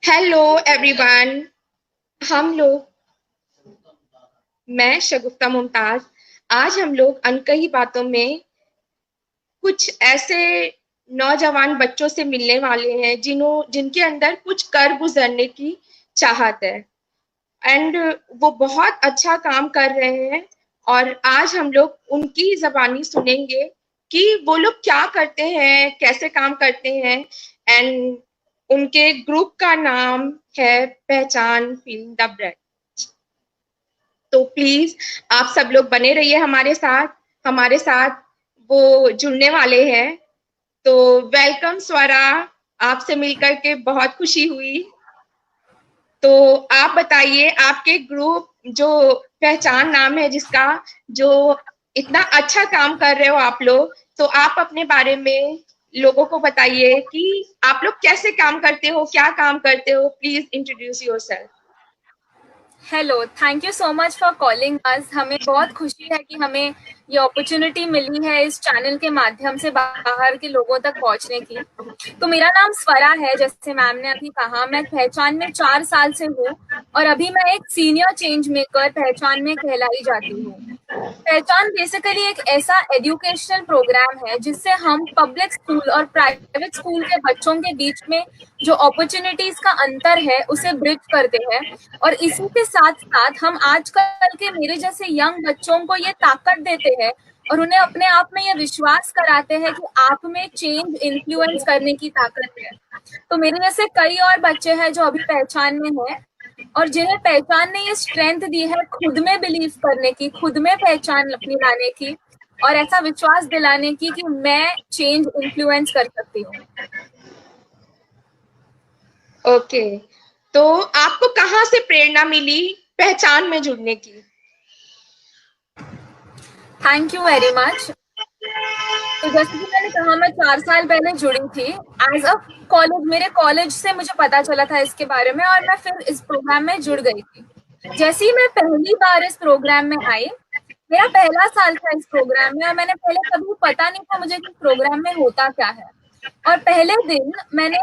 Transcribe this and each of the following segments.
Hello everyone. हम लोग मैं शगुफ्ता मुमताज। आज हम लोग अनकही बातों में कुछ ऐसे नौजवान बच्चों से मिलने वाले हैं जिनके अंदर कुछ कर गुजरने की चाहत है। एंड वो बहुत अच्छा काम कर रहे हैं। और आज हम लोग उनकी जबानी सुनेंगे कि वो लोग क्या करते हैं, कैसे काम करते हैं। एंड उनके ग्रुप का नाम है पहचान फीलिंग द ब्रेड। तो प्लीज आप सब लोग बने रहिए हमारे साथ वो जुड़ने वाले हैं। तो वेलकम स्वरा, आपसे मिलकर के बहुत खुशी हुई। तो आप बताइए, आपके ग्रुप जो पहचान नाम है जिसका, जो इतना अच्छा काम कर रहे हो आप लोग, तो आप अपने बारे में लोगों को बताइए कि आप लोग कैसे काम करते हो, क्या काम करते हो। Please introduce yourself. Hello, thank you so much for calling us. हमें बहुत खुशी है कि हमें ये अपॉर्चुनिटी मिली है इस चैनल के माध्यम से बाहर के लोगों तक पहुंचने की। तो मेरा नाम स्वरा है, जैसे मैम ने अभी कहा। मैं पहचान में 4 साल से हूँ और अभी मैं एक सीनियर चेंज मेकर पहचान में कहलाई जाती हूँ। पहचान बेसिकली एक ऐसा एजुकेशनल प्रोग्राम है जिससे हम पब्लिक स्कूल और प्राइवेट स्कूल के बच्चों के बीच में जो अपॉर्चुनिटीज का अंतर है उसे ब्रिज करते हैं। और इसी के साथ साथ हम आजकल के मेरे जैसे यंग बच्चों को ये ताकत देते हैं और उन्हें अपने आप में ये विश्वास कराते हैं कि आप में चेंज इन्फ्लुएंस करने की ताकत है। तो मेरे जैसे कई और बच्चे हैं जो अभी पहचान में हैं और जिन्हें पहचान ने ये स्ट्रेंथ दी है खुद में बिलीव करने की, खुद में पहचान अपनी लाने की और ऐसा विश्वास दिलाने की कि मैं चेंज इन्फ्लुएंस कर सकती हूँ। ओके, तो आपको कहाँ से प्रेरणा मिली पहचान में जुड़ने की? Thank you very much. तो जैसे कि मैंने कहा, मैं 4 साल पहले जुड़ी थी एज अ कॉलेज। मेरे कॉलेज से मुझे पता चला था इसके बारे में और मैं फिर इस प्रोग्राम में जुड़ गई थी। जैसे ही मैं पहली बार इस प्रोग्राम में आई, मेरा पहला साल था इस प्रोग्राम में और मैंने पहले कभी पता नहीं था मुझे कि प्रोग्राम में होता क्या है। और पहले दिन मैंने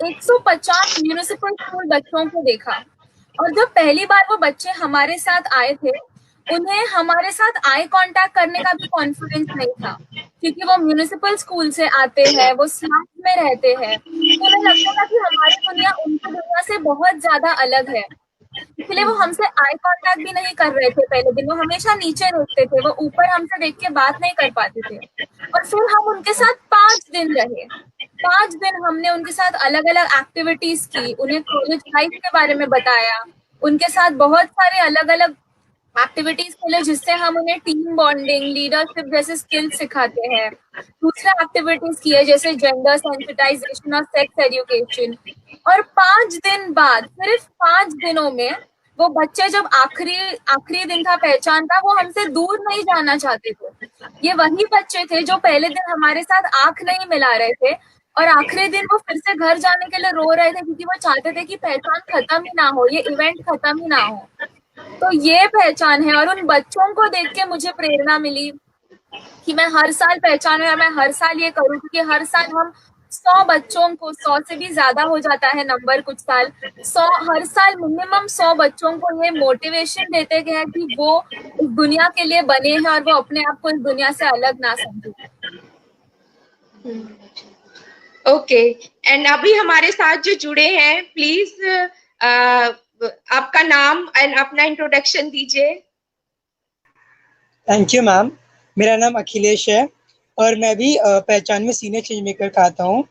150 म्यूनिसिपल स्कूल बच्चों को देखा। और जब पहली बार वो बच्चे हमारे साथ आए थे, उन्हें हमारे साथ आई कांटेक्ट करने का भी कॉन्फिडेंस नहीं था, क्योंकि वो म्यूनिसिपल स्कूल से आते हैं, वो स्लम्स में रहते हैं। तो उन्हें लगता था कि हमारी दुनिया उनकी दुनिया से बहुत ज्यादा अलग है। इसलिए वो हमसे आई कांटेक्ट भी नहीं कर रहे थे पहले दिन। वो हमेशा नीचे देखते थे, वो ऊपर हमसे देख के बात नहीं कर पाते थे। और फिर हम उनके साथ 5 दिन रहे। 5 दिन हमने उनके साथ अलग अलग एक्टिविटीज की, उन्हें कॉलेज लाइफ के बारे में बताया, उनके साथ बहुत सारे अलग अलग एक्टिविटीज खेले जिससे हम उन्हें टीम बॉन्डिंग, लीडरशिप जैसे स्किल्स सिखाते हैं। दूसरे एक्टिविटीज किए जैसे जेंडर सेंसिटाइजेशन और सेक्स एजुकेशन। और 5 दिन बाद, सिर्फ 5 दिनों में, वो बच्चे जब आखिरी आखिरी दिन था पहचान का, वो हमसे दूर नहीं जाना चाहते थे। ये वही बच्चे थे जो पहले दिन हमारे साथ आंख नहीं मिला रहे थे और आखिरी दिन वो फिर से घर जाने के लिए रो रहे थे, क्योंकि वो चाहते थे कि पहचान खत्म ही ना हो, ये इवेंट खत्म ही ना हो। तो ये पहचान है और उन बच्चों को देख के मुझे प्रेरणा मिली कि मैं हर साल पहचान है, मैं हर साल ये करूं, क्योंकि हर साल हम 100 बच्चों को, 100 से भी ज्यादा हो जाता है नंबर कुछ साल, 100, हर साल मिनिमम 100 बच्चों को ये मोटिवेशन देते हैं कि वो इस दुनिया के लिए बने हैं और वो अपने आप को इस दुनिया से अलग ना समझे। ओके, एंड अभी हमारे साथ जो जुड़े हैं, प्लीज आपका नाम एंड अपना इंट्रोडक्शन दीजिए। Thank you ma'am. मेरा नाम अखिलेश है और मैं भी पहचान में सीनियर चेंज मेकर का आता हूँ।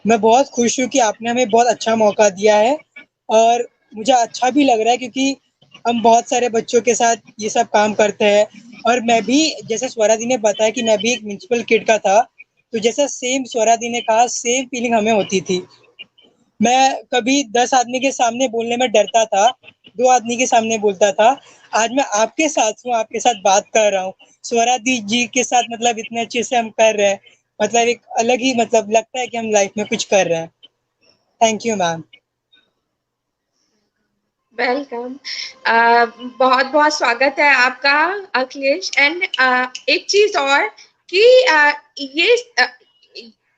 मैं बहुत खुश हूँ कि आपने हमें बहुत अच्छा मौका दिया है और मुझे अच्छा भी लग रहा है क्योंकि हम बहुत सारे बच्चों के साथ ये सब काम करते हैं। और मैं भी, जैसे स्वरा दी ने बताया कि मैं भी एक म्यूनसिपल किड का था, तो जैसा सेम स्वरा दी ने कहा, सेम फीलिंग हमें होती थी। मैं कभी 10 आदमी के सामने बोलने में डरता था, 2 आदमी के सामने बोलता था। आज मैं आपके साथ हूँ, आपके साथ बात कर रहा हूँ, स्वरा दी जी के साथ, मतलब इतने अच्छे से हम कर रहे हैं। मतलब एक अलग ही, मतलब लगता है कि हम लाइफ में कुछ कर रहे हैं। Thank you ma'am. वेलकम। बहुत बहुत स्वागत है आपका अखिलेश। एंड एक चीज और कि ये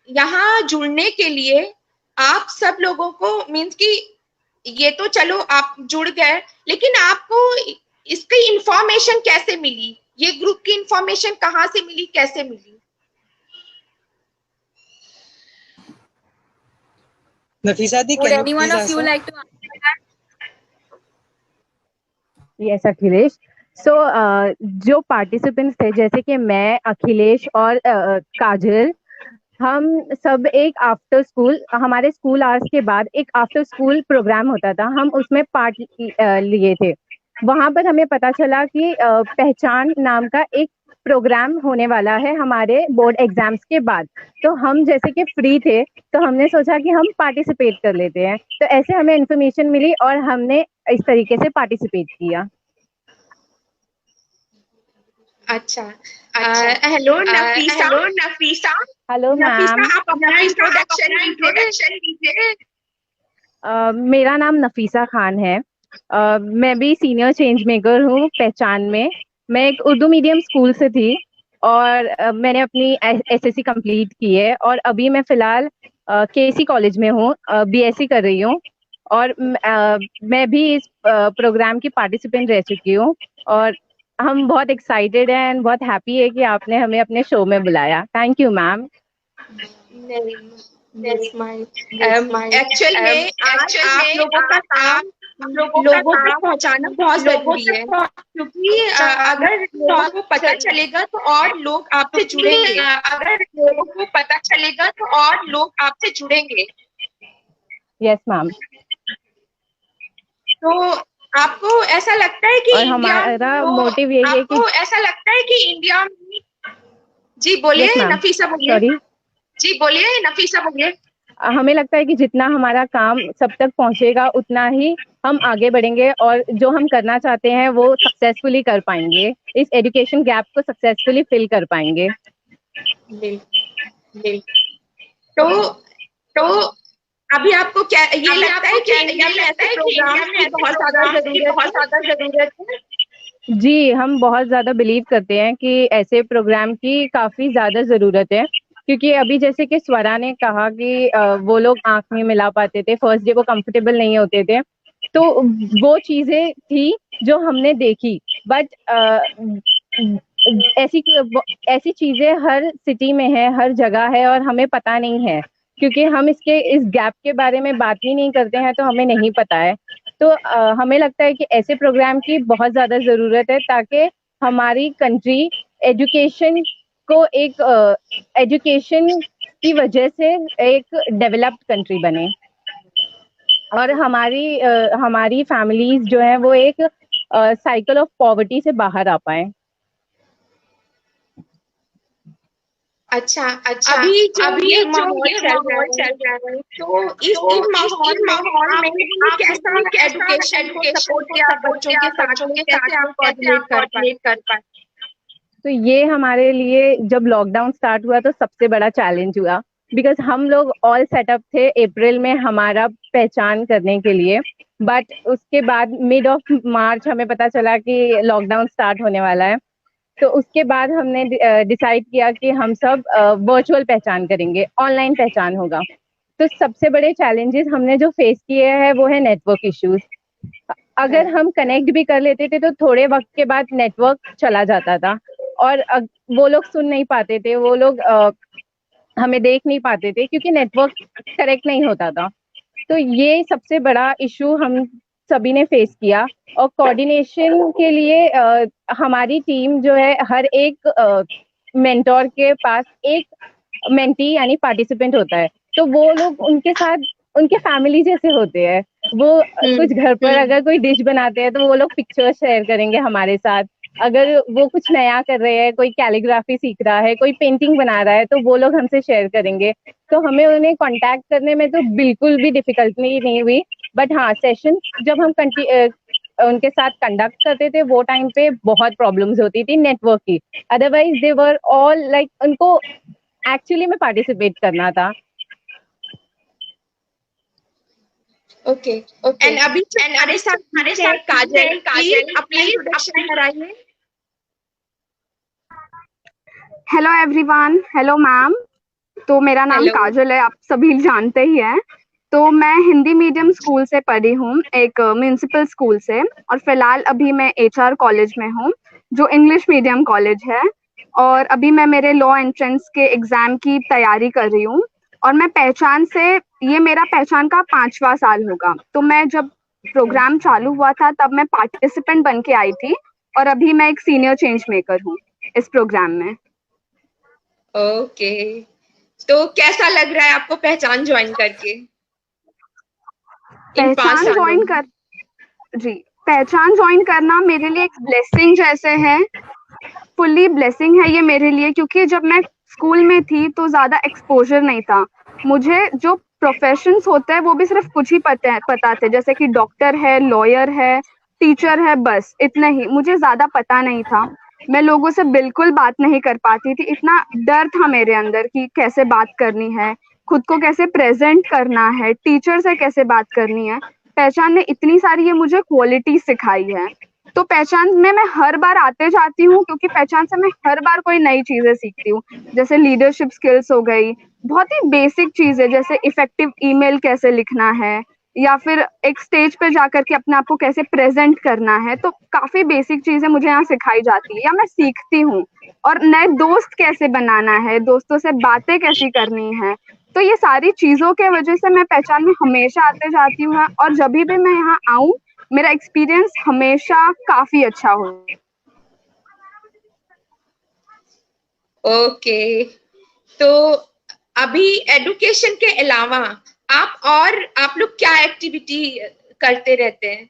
यहाँ जुड़ने के लिए आप सब लोगों को मीन्स कि ये तो चलो आप जुड़ गए, लेकिन आपको इसकी इंफॉर्मेशन कैसे मिली? ये ग्रुप की इंफॉर्मेशन कहाँ से मिली, कैसे मिली? नफीसा दी, Would can you anyone please of you answer? like to answer that? Yes Akhilesh. So जो पार्टिसिपेंट्स थे जैसे कि मैं, अखिलेश और काजल, हम सब एक आफ्टर स्कूल, हमारे स्कूल आवर्स के बाद एक आफ्टर स्कूल प्रोग्राम होता था, हम उसमें पार्ट लिए थे। वहां पर हमें पता चला कि पहचान नाम का एक प्रोग्राम होने वाला है हमारे बोर्ड एग्जाम्स के बाद। तो हम जैसे कि फ्री थे तो हमने सोचा कि हम पार्टिसिपेट कर लेते हैं। तो ऐसे हमें इन्फॉर्मेशन मिली और हमने इस तरीके से पार्टिसिपेट किया। अच्छा, hello Nafisa. Hello Nafisa, ma'am, आप अपना इंट्रोडक्शन दीजिए। मेरा नाम नफीसा खान है। मैं भी सीनियर चेंज मेकर हूँ पहचान में। मैं एक उर्दू मीडियम स्कूल से थी और मैंने अपनी एसएससी कंप्लीट की है और अभी मैं फिलहाल केसी कॉलेज में हूँ, बीएससी कर रही हूँ। और मैं भी इस प्रोग्राम की पार्टिसिपेंट रह चुकी हूँ और हम बहुत एक्साइटेड हैं एंड बहुत हैप्पी है कि आपने हमें अपने शो में बुलाया। Thank you ma'am. एक्चुअल में आप लोगों का काम लोगों तक पहुंचाना बहुत जरूरी है, क्योंकि अगर लोगों को पता चलेगा तो और लोग आपसे जुड़ेंगे। Yes ma'am. तो आपको ऐसा लगता है कि और हमारा मोटिव यही है कि ऐसा लगता है कि इंडिया में, जी बोलिए Yes, ma'am. नफीसा बोलिए। सॉरी, जी बोलिए नफीसा बोलिए। हमें लगता है कि जितना हमारा काम सब तक पहुंचेगा उतना ही हम आगे बढ़ेंगे और जो हम करना चाहते हैं वो सक्सेसफुली कर पाएंगे, इस एजुकेशन गैप को सक्सेसफुली फिल कर पाएंगे। तो अभी आपको क्या ये लगता है कि इंडिया में ऐसे प्रोग्राम की बहुत ज्यादा जरूरत है? जी, हम बहुत ज़्यादा बिलीव करते हैं कि ऐसे प्रोग्राम की काफ़ी ज़्यादा ज़रूरत है, क्योंकि अभी जैसे कि स्वरा ने कहा कि वो लोग आँख नहीं मिला पाते थे, फर्स्ट डे वो कंफर्टेबल नहीं होते थे। तो वो चीज़ें थी जो हमने देखी, बट ऐसी चीज़ें हर सिटी में है, हर जगह है और हमें पता नहीं है, क्योंकि हम इस गैप के बारे में बात ही नहीं करते हैं तो हमें नहीं पता है। तो हमें लगता है कि ऐसे प्रोग्राम की बहुत ज़्यादा ज़रूरत है ताकि हमारी कंट्री एजुकेशन को एजुकेशन की वजह से एक डेवलप्ड कंट्री बने और हमारी फैमिलीज जो है वो एक साइकिल ऑफ पॉवर्टी से बाहर आ पाए। अच्छा, अभी जो माहौल चल रहा है, तो इस माहौल में आप कैसा एजुकेशन को सपोर्ट किया बच्चों के साथ में, कैसे आप कोऑर्डिनेट कर पाए? तो ये हमारे लिए जब लॉकडाउन स्टार्ट हुआ तो सबसे बड़ा चैलेंज हुआ, बिकॉज हम लोग ऑल सेटअप थे अप्रैल में हमारा पहचान करने के लिए, बट उसके बाद मिड ऑफ मार्च हमें पता चला कि लॉकडाउन स्टार्ट होने वाला है। तो उसके बाद हमने डिसाइड किया कि हम सब वर्चुअल पहचान करेंगे, ऑनलाइन पहचान होगा। तो सबसे बड़े चैलेंजेस हमने जो फेस किए हैं वो है नेटवर्क इश्यूज। अगर हम कनेक्ट भी कर लेते थे तो थोड़े वक्त के बाद नेटवर्क चला जाता था और वो लोग सुन नहीं पाते थे, वो लोग हमें देख नहीं पाते थे क्योंकि नेटवर्क करेक्ट नहीं होता था। तो ये सबसे बड़ा इशू हम सभी ने फेस किया और कोऑर्डिनेशन के लिए हमारी टीम जो है हर एक मेंटोर के पास एक मेंटी यानी पार्टिसिपेंट होता है, तो वो लोग उनके साथ उनके फैमिली जैसे होते हैं। वो कुछ घर पर अगर कोई डिश बनाते हैं तो वो लोग पिक्चर शेयर करेंगे हमारे साथ। अगर वो कुछ नया कर रहे हैं, कोई कैलीग्राफी सीख रहा है, कोई पेंटिंग बना रहा है, तो वो लोग हमसे शेयर करेंगे। तो हमें उन्हें कांटेक्ट करने में तो बिल्कुल भी डिफिकल्टी नहीं हुई। बट हाँ, सेशन जब हम उनके साथ कंडक्ट करते थे वो टाइम पे बहुत प्रॉब्लम्स होती थी नेटवर्क की। Otherwise they were all like उनको एक्चुअली में पार्टिसिपेट करना था। ओके एंड अभी हमारे साथ काजल अपना इंट्रोडक्शन कराइए। Hello everyone, hello ma'am. तो मेरा नाम काजल है, आप सभी जानते ही हैं। तो मैं हिंदी मीडियम स्कूल से पढ़ी हूँ, एक म्युनिसिपल स्कूल से, और फिलहाल अभी मैं एचआर कॉलेज में हूँ, जो इंग्लिश मीडियम कॉलेज है। और अभी मैं मेरे लॉ एंट्रेंस के एग्जाम की तैयारी कर रही हूँ। और मैं पहचान से, ये मेरा पहचान का 5वां साल होगा। तो मैं जब प्रोग्राम चालू हुआ था तब मैं पार्टिसिपेंट बन के आई थी, और अभी मैं एक सीनियर चेंज मेकर हूँ इस प्रोग्राम में। ओके, तो कैसा लग रहा है आपको पहचान ज्वाइन करके इन 5 पहचान सालों ज्वाइन में? कर जी, पहचान ज्वाइन करना मेरे लिए एक ब्लेसिंग जैसे है, फुल्ली ब्लेसिंग है ये मेरे लिए, क्योंकि जब मैं स्कूल में थी तो ज्यादा एक्सपोजर नहीं था। मुझे जो प्रोफेशंस होते हैं वो भी सिर्फ कुछ ही पता थे, जैसे कि डॉक्टर है, लॉयर है, टीचर है, बस इतना ही। मुझे ज्यादा पता नहीं था। मैं लोगों से बिल्कुल बात नहीं कर पाती थी, इतना डर था मेरे अंदर कि कैसे बात करनी है, खुद को कैसे प्रेजेंट करना है, टीचर से कैसे बात करनी है। पहचान ने इतनी सारी ये मुझे क्वालिटी सिखाई है। तो पहचान में मैं हर बार आते जाती हूँ, क्योंकि पहचान से मैं हर बार कोई नई चीजें सीखती हूँ, जैसे लीडरशिप स्किल्स हो गई, बहुत ही बेसिक चीजें, जैसे इफेक्टिव ईमेल कैसे लिखना है, या फिर एक स्टेज पे जाकर के अपने आप को कैसे प्रेजेंट करना है। तो काफी बेसिक चीजें मुझे यहाँ सिखाई जाती है या मैं सीखती हूँ। और नए दोस्त कैसे बनाना है, दोस्तों से बातें कैसी करनी है। तो ये सारी चीजों के वजह से मैं पहचान में हमेशा आते जाती हूँ, और जब भी मैं यहाँ आऊँ मेरा एक्सपीरियंस हमेशा काफी अच्छा हो। ओके, तो अभी एडुकेशन के अलावा आप लोग क्या एक्टिविटी करते रहते हैं?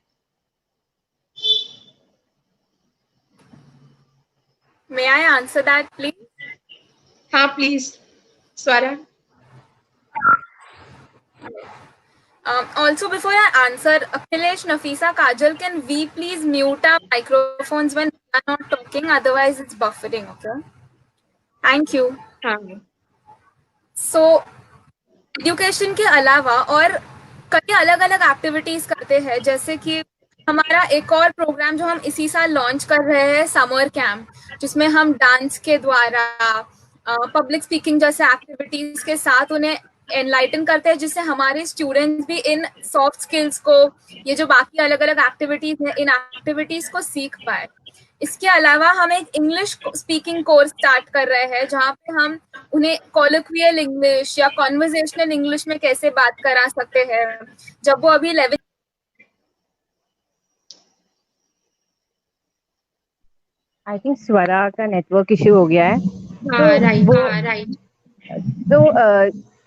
May I answer that, please? हाँ please Swara. Also, before I answer, Akhilesh, Nafisa, Kajal, can we please mute our microphones when we are not talking? Otherwise, it's buffering. Okay. Thank you. हाँ, So, education के अलावा और कई अलग अलग activities करते हैं, जैसे कि हमारा एक और प्रोग्राम जो हम इसी साल लॉन्च कर रहे हैं, समर कैंप, जिसमें हम डांस के द्वारा पब्लिक स्पीकिंग जैसे एक्टिविटीज के साथ उन्हें एनलाइटन करते हैं, जिससे हमारे स्टूडेंट्स भी इन सॉफ्ट स्किल्स को, ये जो बाकी अलग अलग एक्टिविटीज हैं, इन एक्टिविटीज को सीख पाए। इसके अलावा हम एक इंग्लिश स्पीकिंग कोर्स स्टार्ट कर रहे हैं, जहाँ पे हम उन्हें कॉलोक्वियल इंग्लिश या कॉन्वर्जेशनल इंग्लिश में कैसे बात करा सकते हैं, जब वो अभी 11। आई थिंक स्वरा का नेटवर्क इश्यू हो गया है। हाँ राइट। तो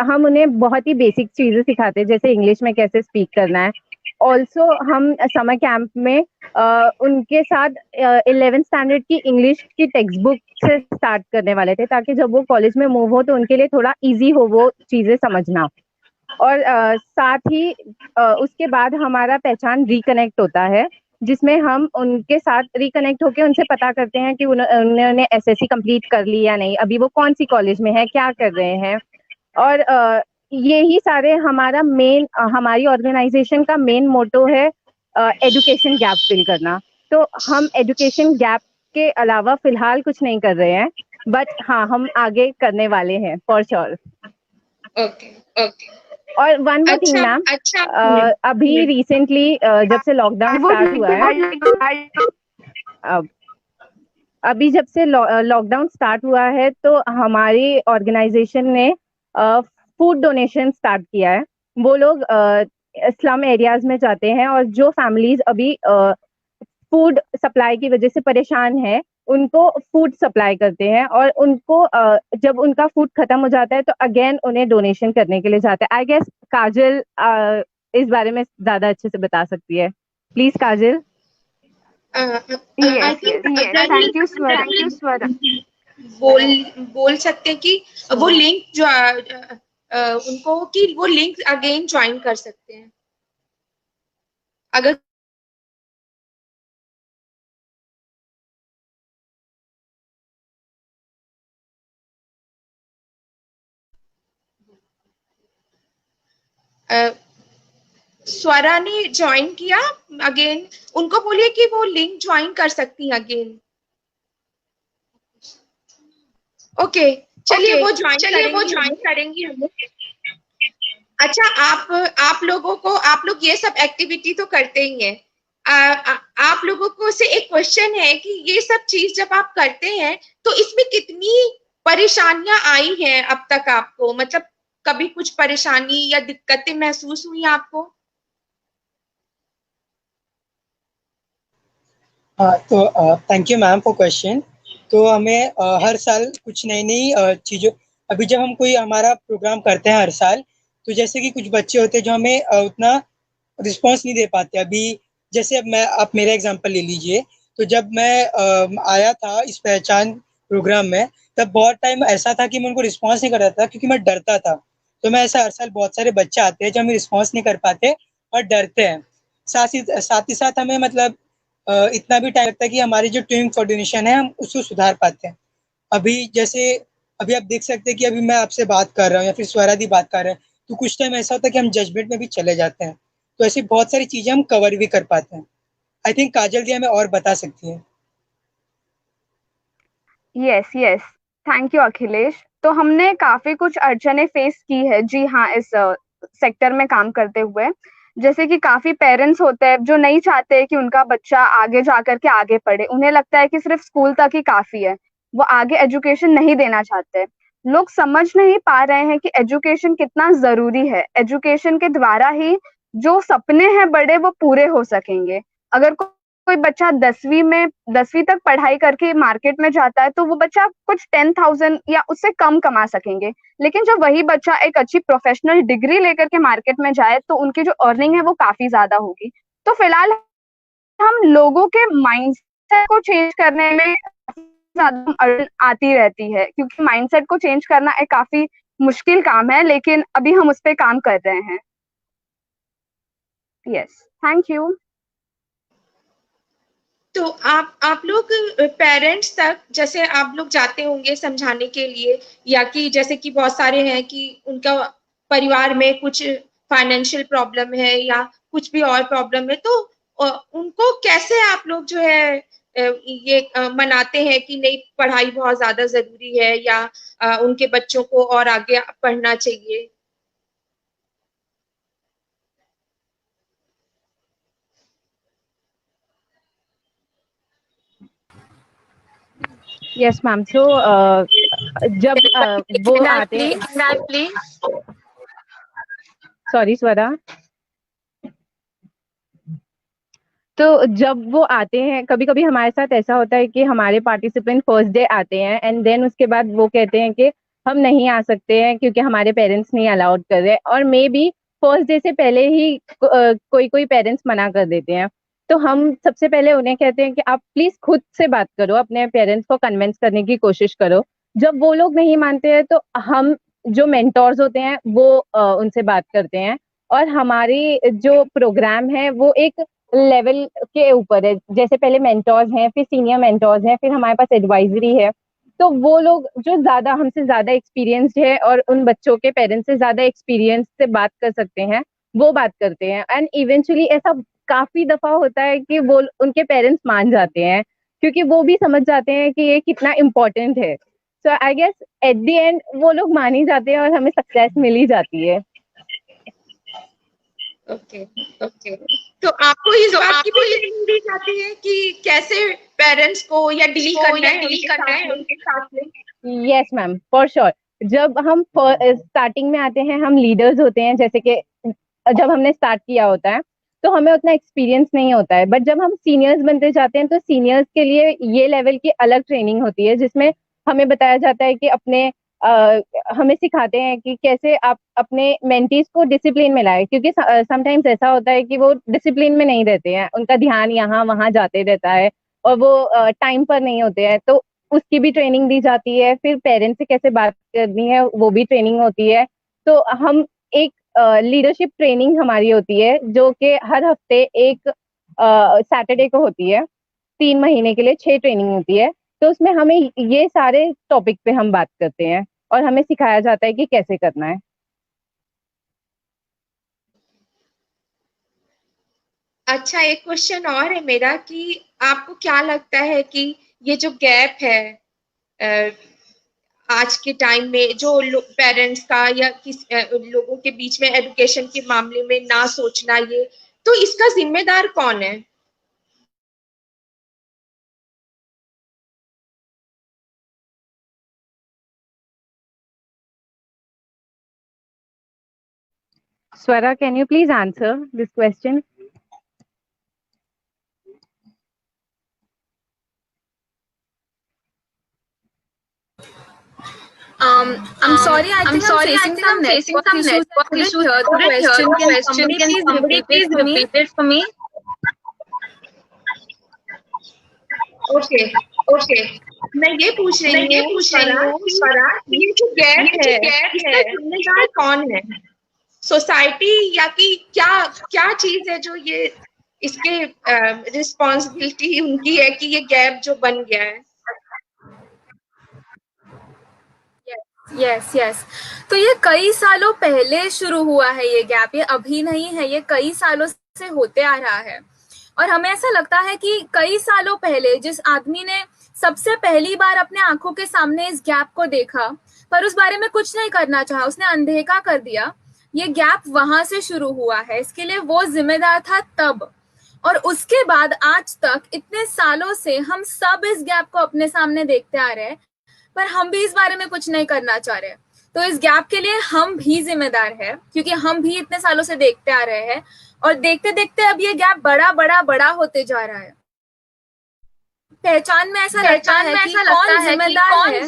हम उन्हें बहुत ही बेसिक चीजें सिखाते हैं, जैसे इंग्लिश में कैसे स्पीक करना है। ऑल्सो हम समर कैंप में उनके साथ 11th स्टैंडर्ड की इंग्लिश की टेक्स्ट बुक से स्टार्ट करने वाले थे, ताकि जब वो कॉलेज में मूव हो तो उनके लिए थोड़ा इजी हो वो चीजें समझना। और साथ ही उसके बाद हमारा पहचान रिकनेक्ट होता है, जिसमें हम उनके साथ रिकनेक्ट होकर उनसे पता करते हैं कि उन्होंने एसएससी कंप्लीट कर ली या नहीं, अभी वो कौन सी कॉलेज में है, क्या कर रहे हैं। और यही सारे हमारी ऑर्गेनाइजेशन का मेन मोटो है एजुकेशन गैप फिल करना। तो हम एजुकेशन गैप के अलावा फिलहाल कुछ नहीं कर रहे हैं, बट हाँ हम आगे करने वाले हैं फॉर श्योर। ओके। और वन मोर थिंग मैम, अभी रिसेंटली जब से लॉकडाउन स्टार्ट हुआ है, अभी जब से लॉकडाउन स्टार्ट हुआ है तो हमारी ऑर्गेनाइजेशन ने फूड डोनेशन स्टार्ट किया है। वो लोग स्लम एरियाज में जाते हैं, और जो फैमिलीज अभी फूड सप्लाई की वजह से परेशान है उनको फूड सप्लाई करते हैं, और उनको जब उनका फूड खत्म हो जाता है तो अगेन उन्हें डोनेशन करने के लिए जाते हैं। आई गेस काजल इस बारे में ज्यादा अच्छे से बता सकती है। Please Kajal. थैंक यू स्वरा। बोल सकते हैं कि वो लिंक जो उनको कि वो लिंक अगेन ज्वाइन कर सकते हैं अगर स्वरा ने ज्वाइन किया अगेन, उनको बोलिए कि वो लिंक ज्वाइन कर सकती हैं अगेन। ओके, चलिए वो ज्वाइन करेंगी हमें। अच्छा, आप लोगों को, आप लोग ये सब एक्टिविटी तो करते ही हैं। आप लोगों को से एक क्वेश्चन है कि ये सब चीज जब आप करते हैं तो इसमें कितनी परेशानियां आई हैं अब तक आपको, मतलब कभी कुछ परेशानी या दिक्कतें महसूस हुई आपको? हाँ, तो thank you ma'am for question. तो हमें हर साल कुछ नई नई चीज़ों, अभी जब हम कोई हमारा प्रोग्राम करते हैं हर साल, तो जैसे कि कुछ बच्चे होते हैं जो हमें उतना रिस्पॉन्स नहीं दे पाते। अभी जैसे अब मैं, आप मेरा एग्जांपल ले लीजिए। तो जब मैं आया था इस पहचान प्रोग्राम में, तब बहुत टाइम ऐसा था कि मैं उनको रिस्पॉन्स नहीं कर रहा था क्योंकि मैं डरता था। तो मैं ऐसा हर साल बहुत सारे बच्चे आते हैं जो हमें रिस्पॉन्स नहीं कर पाते और डरते हैं। साथ ही साथ हमें मतलब इतना भी टाइम लगता है कि हमारी जो टीम कोऑर्डिनेशन है हम उसको सुधार पाते हैं। अभी जैसे अभी आप देख सकते हैं कि अभी मैं आपसे बात कर रहा हूँ या फिर स्वरा दी बात कर रहे हैं, तो कुछ टाइम ऐसा होता है कि हम जजमेंट में भी चले जाते हैं। तो ऐसी बहुत सारी चीजें हम कवर भी कर पाते हैं। आई थिंक काजल दी हमें और बता सकती है। Yes yes, thank you Akhilesh. तो हमने काफी कुछ अड़चने फेस की है जी हाँ, इस सेक्टर में काम करते हुए। जैसे कि काफी पेरेंट्स होते हैं जो नहीं चाहते कि उनका बच्चा आगे जाकर के आगे पढ़े, उन्हें लगता है कि सिर्फ स्कूल तक ही काफी है, वो आगे एजुकेशन नहीं देना चाहते। लोग समझ नहीं पा रहे हैं कि एजुकेशन कितना जरूरी है। एजुकेशन के द्वारा ही जो सपने हैं बड़े वो पूरे हो सकेंगे। अगर कोई बच्चा 10वीं तक पढ़ाई करके मार्केट में जाता है तो वो बच्चा कुछ 10,000 या उससे कम कमा सकेंगे। लेकिन जब वही बच्चा एक अच्छी प्रोफेशनल डिग्री लेकर के मार्केट में जाए तो उनकी जो अर्निंग है वो काफी ज्यादा होगी। तो फिलहाल हम लोगों के माइंडसेट को चेंज करने में काफी ज्यादा अड़चन आती रहती है, क्योंकि माइंडसेट को चेंज करना एक काफी मुश्किल काम है, लेकिन अभी हम उस पर काम कर रहे हैं। Yes, thank you. तो आप लोग पेरेंट्स तक जैसे आप लोग जाते होंगे समझाने के लिए, या कि जैसे कि बहुत सारे हैं कि उनका परिवार में कुछ फाइनेंशियल प्रॉब्लम है या कुछ भी और प्रॉब्लम है, तो उनको कैसे आप लोग जो है ये मनाते हैं कि नहीं, पढ़ाई बहुत ज्यादा जरूरी है, या उनके बच्चों को और आगे पढ़ना चाहिए? Yes ma'am. सो जब वो आते हैं, प्लीज। सॉरी स्वरा। तो जब वो आते हैं, कभी कभी हमारे साथ ऐसा होता है कि हमारे पार्टिसिपेंट फर्स्ट डे आते हैं एंड देन उसके बाद वो कहते हैं कि हम नहीं आ सकते हैं क्योंकि हमारे पेरेंट्स नहीं अलाउड कर रहे, और मे बी फर्स्ट डे से पहले ही कोई कोई पेरेंट्स मना कर देते हैं। तो हम सबसे पहले उन्हें कहते हैं कि आप प्लीज खुद से बात करो, अपने पेरेंट्स को कन्विंस करने की कोशिश करो। जब वो लोग नहीं मानते हैं तो हम जो मेंटोर्स होते हैं वो उनसे बात करते हैं। और हमारी जो प्रोग्राम है वो एक लेवल के ऊपर है, जैसे पहले मेंटोर्स हैं, फिर सीनियर मेंटोर्स हैं, फिर हमारे पास एडवाइजरी है। तो वो लोग जो ज्यादा हमसे ज्यादा एक्सपीरियंस्ड है और उन बच्चों के पेरेंट्स से ज्यादा एक्सपीरियंस से बात कर सकते हैं, वो बात करते हैं। एंड इवेंचुअली ऐसा काफी दफा होता है कि वो उनके पेरेंट्स मान जाते हैं, क्योंकि वो भी समझ जाते हैं कि ये कितना इम्पोर्टेंट है। So I guess at the end वो लोग मान ही जाते हैं और हमें सक्सेस मिल ही जाती है। Okay okay. तो आपको इस बात की भी ट्रेनिंग दी जाती है कि कैसे पेरेंट्स को या डील करना है उनके साथ में। Yes ma'am, for sure. जब हम स्टार्टिंग में आते हैं, हम लीडर्स होते हैं, जैसे कि जब हमने स्टार्ट किया होता है तो हमें उतना एक्सपीरियंस नहीं होता है, बट जब हम सीनियर्स बनते जाते हैं तो सीनियर्स के लिए ये लेवल की अलग ट्रेनिंग होती है, जिसमें हमें बताया जाता है कि हमें सिखाते हैं कि कैसे आप अपने मेंटीज को डिसिप्लिन में लाए, क्योंकि समटाइम्स ऐसा होता है कि वो डिसिप्लिन में नहीं रहते हैं, उनका ध्यान यहाँ वहाँ जाते रहता है और वो टाइम पर नहीं होते हैं। तो उसकी भी ट्रेनिंग दी जाती है। फिर पेरेंट्स से कैसे बात करनी है वो भी ट्रेनिंग होती है। तो हम एक लीडरशिप ट्रेनिंग हमारी होती है जो कि हर हफ्ते एक सैटरडे को होती है। 3 महीने के लिए 6 ट्रेनिंग होती है। तो उसमें हमें ये सारे टॉपिक पे हम बात करते हैं और हमें सिखाया जाता है कि कैसे करना है। अच्छा, एक क्वेश्चन और है मेरा कि आपको क्या लगता है कि ये जो गैप है, आज के टाइम में जो पेरेंट्स का या लोगों के बीच में एजुकेशन के मामले में ना सोचना, ये तो इसका जिम्मेदार कौन है? Swara, can you please answer this question? I'm sorry, I think I'm facing some network issues. I couldn't hear the question. Can somebody please repeat it for me? Okay, मैं ये पूछ रही हूँ स्वरा, ये जो गैप है इसका जिम्मेदार कौन है? सोसाइटी या कि क्या चीज है जो ये इसके रिस्पॉन्सिबिलिटी उनकी है कि ये गैप जो बन गया है? यस तो ये कई सालों पहले शुरू हुआ है ये गैप, ये अभी नहीं है, ये कई सालों से होते आ रहा है। और हमें ऐसा लगता है कि कई सालों पहले जिस आदमी ने सबसे पहली बार अपने आंखों के सामने इस गैप को देखा पर उस बारे में कुछ नहीं करना चाहा, उसने अनदेखा कर दिया, ये गैप वहां से शुरू हुआ है। इसके लिए वो जिम्मेदार था तब, और उसके बाद आज तक इतने सालों से हम सब इस गैप को अपने सामने देखते आ रहे हैं, पर हम भी इस बारे में कुछ नहीं करना चाह रहे। तो इस गैप के लिए हम भी जिम्मेदार है, क्योंकि हम भी इतने सालों से देखते आ रहे हैं और देखते देखते अब ये गैप बड़ा होते जा रहा है। पहचान में ऐसा लगता है कि कौन जिम्मेदार है,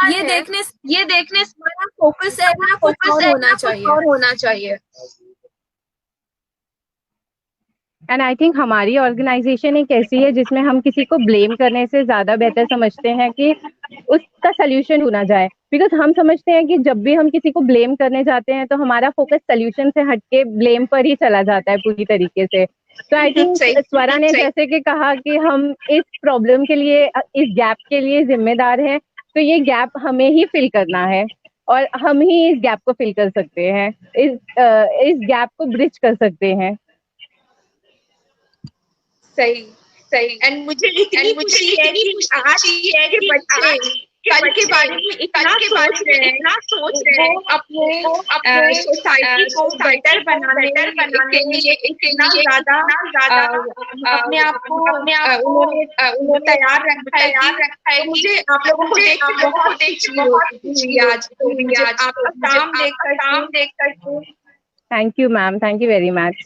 ये देखने से हमारा फोकस होना चाहिए। एंड आई थिंक हमारी ऑर्गेनाइजेशन एक ऐसी है जिसमें हम किसी को ब्लेम करने से ज्यादा बेहतर समझते हैं कि उसका सोल्यूशन ढूंढा जाए। बिकॉज हम समझते हैं कि जब भी हम किसी को ब्लेम करने जाते हैं तो हमारा फोकस सोल्यूशन से हटके ब्लेम पर ही चला जाता है पूरी तरीके से। तो आई थिंक स्वरा ने जैसे कि कहा कि हम इस प्रॉब्लम के लिए, इस गैप के लिए जिम्मेदार हैं, तो ये गैप हमें ही फिल करना है और हम ही इस गैप को फिल कर सकते हैं, इस गैप को ब्रिज कर सकते हैं। सही एंड मुझे इतनी खुशी है कि बच्चे कल के बारे में इतना सोच रहे हैं, अपने सोसाइटी को बेटर बनाने के लिए इतना ज्यादा अपने आप को उन्होंने तैयार रखा है। मुझे आप लोगों को देख के बहुत खुशी आज आपका काम देख कर। Thank you ma'am, thank you very much.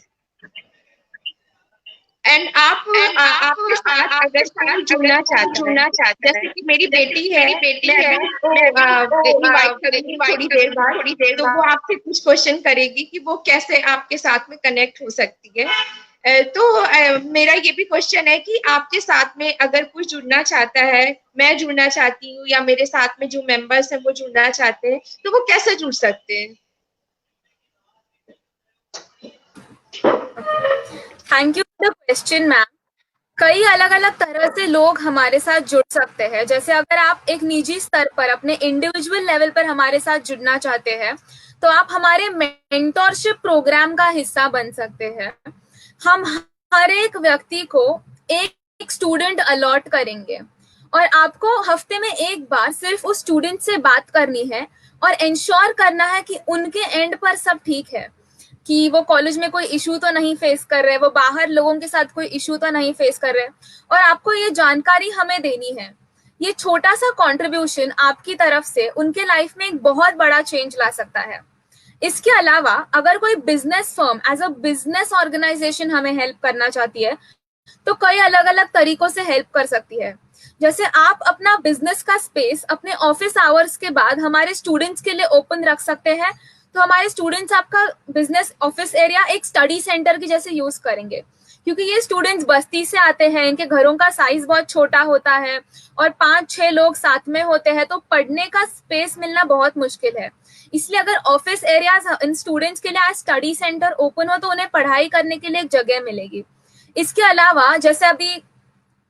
And आपके साथ अगर कोई जुड़ना चाहता है, जैसे कि मेरी बेटी है, मैं इनवाइट करूंगी थोड़ी देर बाद, तो वो आपसे कुछ क्वेश्चन करेगी कि वो कैसे आपके साथ में कनेक्ट हो सकती है। तो मेरा ये भी क्वेश्चन है कि आपके साथ में अगर कोई जुड़ना चाहता है, मैं जुड़ना चाहती हूँ या मेरे साथ में जो मेंबर्स हैं वो जुड़ना चाहते हैं, तो वो कैसे जुड़ सकते हैं? Thank you for the question ma'am. कई अलग अलग तरह से लोग हमारे साथ जुड़ सकते हैं। जैसे अगर आप एक निजी स्तर पर, अपने इंडिविजुअल लेवल पर हमारे साथ जुड़ना चाहते हैं तो आप हमारे मेंटरशिप प्रोग्राम का हिस्सा बन सकते हैं। हम हर एक व्यक्ति को एक स्टूडेंट अलॉट करेंगे और आपको हफ्ते में एक बार सिर्फ उस स्टूडेंट से बात करनी है और इंश्योर करना है कि उनके एंड पर सब ठीक है, कि वो कॉलेज में कोई इशू तो नहीं फेस कर रहे, वो बाहर लोगों के साथ कोई इशू तो नहीं फेस कर रहे, और आपको ये जानकारी हमें देनी है। ये छोटा सा कंट्रीब्यूशन आपकी तरफ से उनके लाइफ में एक बहुत बड़ा चेंज ला सकता है। इसके अलावा अगर कोई business firm as a business organisation हमें हेल्प करना चाहती है तो कई अलग अलग तरीकों से हेल्प कर सकती है। जैसे आप अपना बिजनेस का स्पेस अपने ऑफिस आवर्स के बाद हमारे स्टूडेंट्स के लिए ओपन रख सकते हैं, तो हमारे स्टूडेंट्स आपका बिजनेस ऑफिस एरिया एक स्टडी सेंटर की जैसे यूज करेंगे, क्योंकि ये स्टूडेंट्स बस्ती से आते हैं, इनके घरों का साइज बहुत छोटा होता है और 5-6 लोग साथ में होते हैं, तो पढ़ने का स्पेस मिलना बहुत मुश्किल है। इसलिए अगर ऑफिस एरियाज इन स्टूडेंट्स के लिए आज स्टडी सेंटर ओपन हो तो उन्हें पढ़ाई करने के लिए एक जगह मिलेगी। इसके अलावा जैसे अभी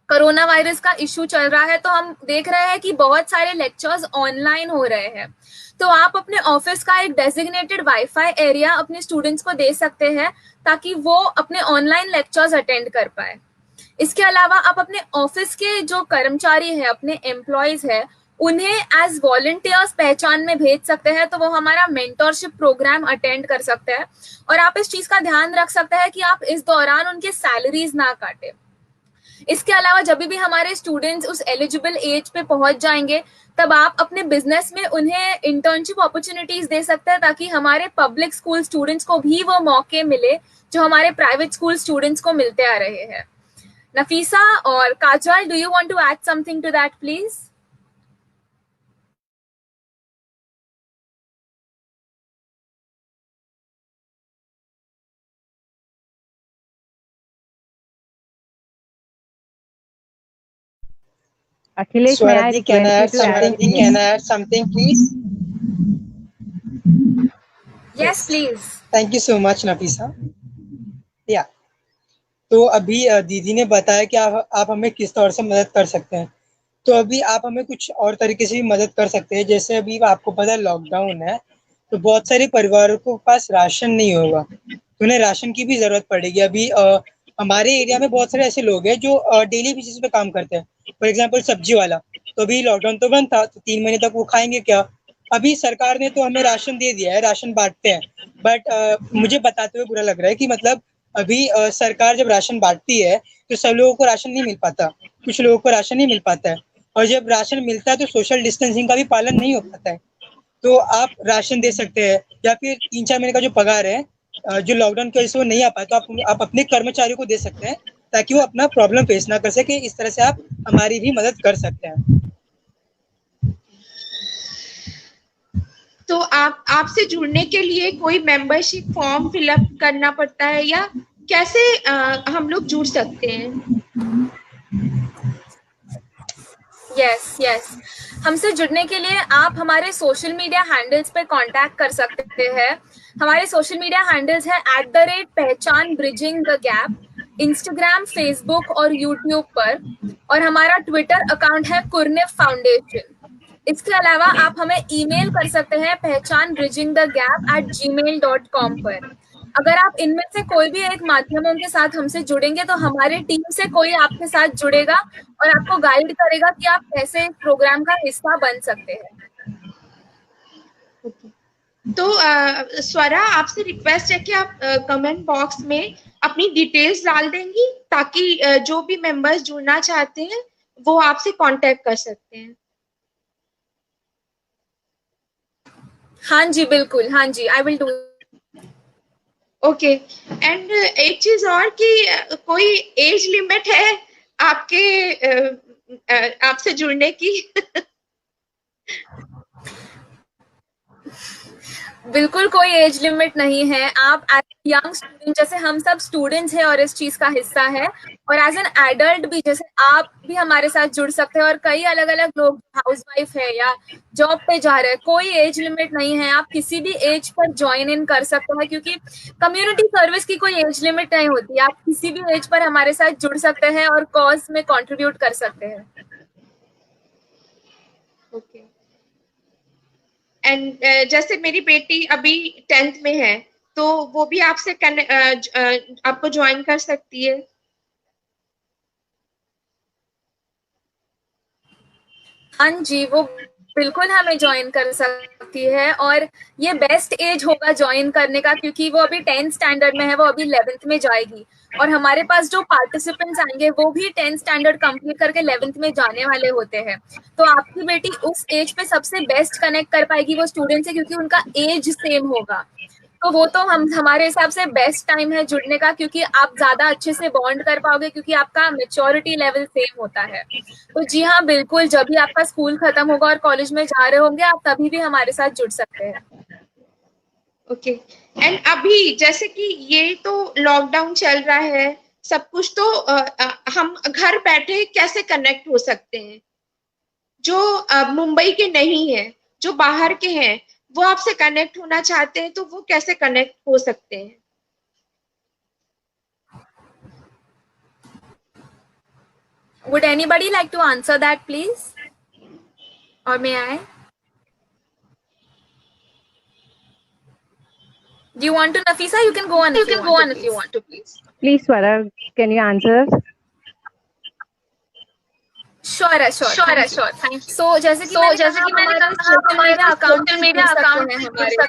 कोरोना वायरस का इश्यू चल रहा है तो हम देख रहे हैं कि बहुत सारे लेक्चर्स ऑनलाइन हो रहे हैं, तो आप अपने ऑफिस का एक डेजिग्नेटेड वाईफाई एरिया अपने स्टूडेंट्स को दे सकते हैं ताकि वो अपने ऑनलाइन लेक्चर्स अटेंड कर पाए। इसके अलावा आप अपने ऑफिस के जो कर्मचारी है, अपने एम्प्लॉयज है, उन्हें एज वॉलंटियर्स पहचान में भेज सकते हैं, तो वो हमारा मेंटरशिप प्रोग्राम अटेंड कर सकते हैं। और आप इस चीज का ध्यान रख सकते हैं कि आप इस दौरान उनके सैलरीज ना काटें। इसके अलावा जब भी हमारे स्टूडेंट्स उस एलिजिबल एज पे पहुंच जाएंगे, तब आप अपने बिजनेस में उन्हें इंटर्नशिप अपॉर्चुनिटीज दे सकते हैं, ताकि हमारे पब्लिक स्कूल स्टूडेंट्स को भी वो मौके मिले जो हमारे प्राइवेट स्कूल स्टूडेंट्स को मिलते आ रहे हैं। नफीसा और Kajal, do you want to add something to that please? Akhilesh, may I Swarati, can I add request you to add something? Can I add something, please? Yes, please. Thank you so much, Nafisa. Yeah. तो अभी दीदी ने बताया कि आप हमें किस तौर से मदद कर सकते हैं। तो अभी आप हमें कुछ और तरीके से भी मदद कर सकते हैं। जैसे अभी आपको पता है लॉकडाउन है, तो बहुत सारे परिवारों के पास राशन नहीं होगा, तो उन्हें राशन की भी जरूरत पड़ेगी। अभी हमारे एरिया में बहुत सारे ऐसे लोग हैं जो डेली बेसिस पे काम करते हैं। फॉर एग्जांपल सब्जी वाला, तो अभी लॉकडाउन तो बंद था, तो 3 महीने तक वो खाएंगे क्या? अभी सरकार ने तो हमें राशन दे दिया है, राशन बांटते हैं, बट मुझे बताते हुए बुरा लग रहा है कि मतलब अभी सरकार जब राशन बांटती है तो सब लोगों को राशन नहीं मिल पाता, कुछ लोगों को राशन नहीं मिल पाता है, और जब राशन मिलता है तो सोशल डिस्टेंसिंग का भी पालन नहीं हो पाता है। तो आप राशन दे सकते हैं, या फिर 3-4 महीने का जो पगार है जो लॉकडाउन की वजह से वो नहीं आ पाया, तो आप अपने कर्मचारियों को दे सकते हैं ताकि वो अपना प्रॉब्लम फेस ना कर सके। इस तरह से आप हमारी भी मदद कर सकते हैं। तो आपसे जुड़ने के लिए कोई मेंबरशिप फॉर्म फिलअप करना पड़ता है, या कैसे हम लोग जुड़ सकते हैं? यस, हमसे जुड़ने के लिए आप हमारे सोशल मीडिया हैंडल्स पे कांटेक्ट कर सकते हैं। हमारे सोशल मीडिया हैंडल्स है @पहचान bridging the gap, Instagram, Facebook और यूट्यूब पर, और हमारा ट्विटर अकाउंट है कुरनेफ फाउंडेशन। इसके अलावा आप हमें ईमेल कर सकते हैं pehchanbridgingthegap@gmail.com पर। अगर आप इनमें से कोई भी एक माध्यमों के साथ हमसे जुड़ेंगे, तो हमारी टीम से कोई आपके साथ जुड़ेगा और आपको गाइड करेगा कि आप कैसे प्रोग्राम का हिस्सा बन सकते हैं। तो स्वरा, आपसे रिक्वेस्ट है कि आप कमेंट बॉक्स में अपनी डिटेल्स डाल देंगी, ताकि जो भी मेंबर्स जुड़ना चाहते हैं वो आपसे कांटेक्ट कर सकते हैं। हाँ जी, बिल्कुल, हाँ जी, I will do. Okay. And एक चीज और कि कोई एज लिमिट है आपसे जुड़ने की? बिल्कुल कोई एज लिमिट नहीं है। आप एज यंग स्टूडेंट, जैसे हम सब स्टूडेंट्स हैं और इस चीज का हिस्सा है, और एज एन एडल्ट भी जैसे आप भी हमारे साथ जुड़ सकते हैं। और कई अलग अलग लोग हाउसवाइफ है या जॉब पे जा रहे हैं, कोई एज लिमिट नहीं है। आप किसी भी एज पर ज्वाइन इन कर सकते हैं, क्योंकि कम्युनिटी सर्विस की कोई एज लिमिट नहीं होती। आप किसी भी एज पर हमारे साथ जुड़ सकते हैं और कॉज में कंट्रीब्यूट कर सकते हैं। ओके। एंड जैसे मेरी बेटी अभी 10th में है, तो वो भी आपसे आपको ज्वाइन कर सकती है? हाँ जी, वो बिल्कुल हमें ज्वाइन कर सकती है, और ये बेस्ट एज होगा ज्वाइन करने का, क्योंकि वो अभी 10th स्टैंडर्ड में है, वो अभी 11th में जाएगी। और हमारे पास जो पार्टिसिपेंट्स आएंगे वो भी 10th स्टैंडर्ड कंप्लीट करके 11th में जाने वाले होते हैं। तो आपकी बेटी उस एज पे सबसे बेस्ट कनेक्ट कर पाएगी वो स्टूडेंट से, क्योंकि उनका एज सेम होगा। तो वो तो हमारे हिसाब से बेस्ट टाइम है जुड़ने का, क्योंकि आप ज्यादा अच्छे से बॉन्ड कर पाओगे, क्योंकि आपका मेच्योरिटी लेवल सेम होता है। तो जी हाँ, बिल्कुल, जब भी आपका स्कूल खत्म होगा और कॉलेज में जा रहे होंगे, आप तभी भी हमारे साथ जुड़ सकते हैं। ओके। एंड अभी जैसे कि ये तो लॉकडाउन चल रहा है सब कुछ, तो हम घर बैठे कैसे कनेक्ट हो सकते हैं? जो मुंबई के नहीं है, जो बाहर के हैं, वो आपसे कनेक्ट होना चाहते हैं, तो वो कैसे कनेक्ट हो सकते हैं? Would anybody like to answer that, please? Or may I? Do you want to, Nafisa? You can go on. You can go on if you want to, please. Please, Swara, can you answer? Sure है, sure, thank you. सो जैसे कि मैंने कहा, हमारे account में जुड़ सकते हैं हमारे साथ।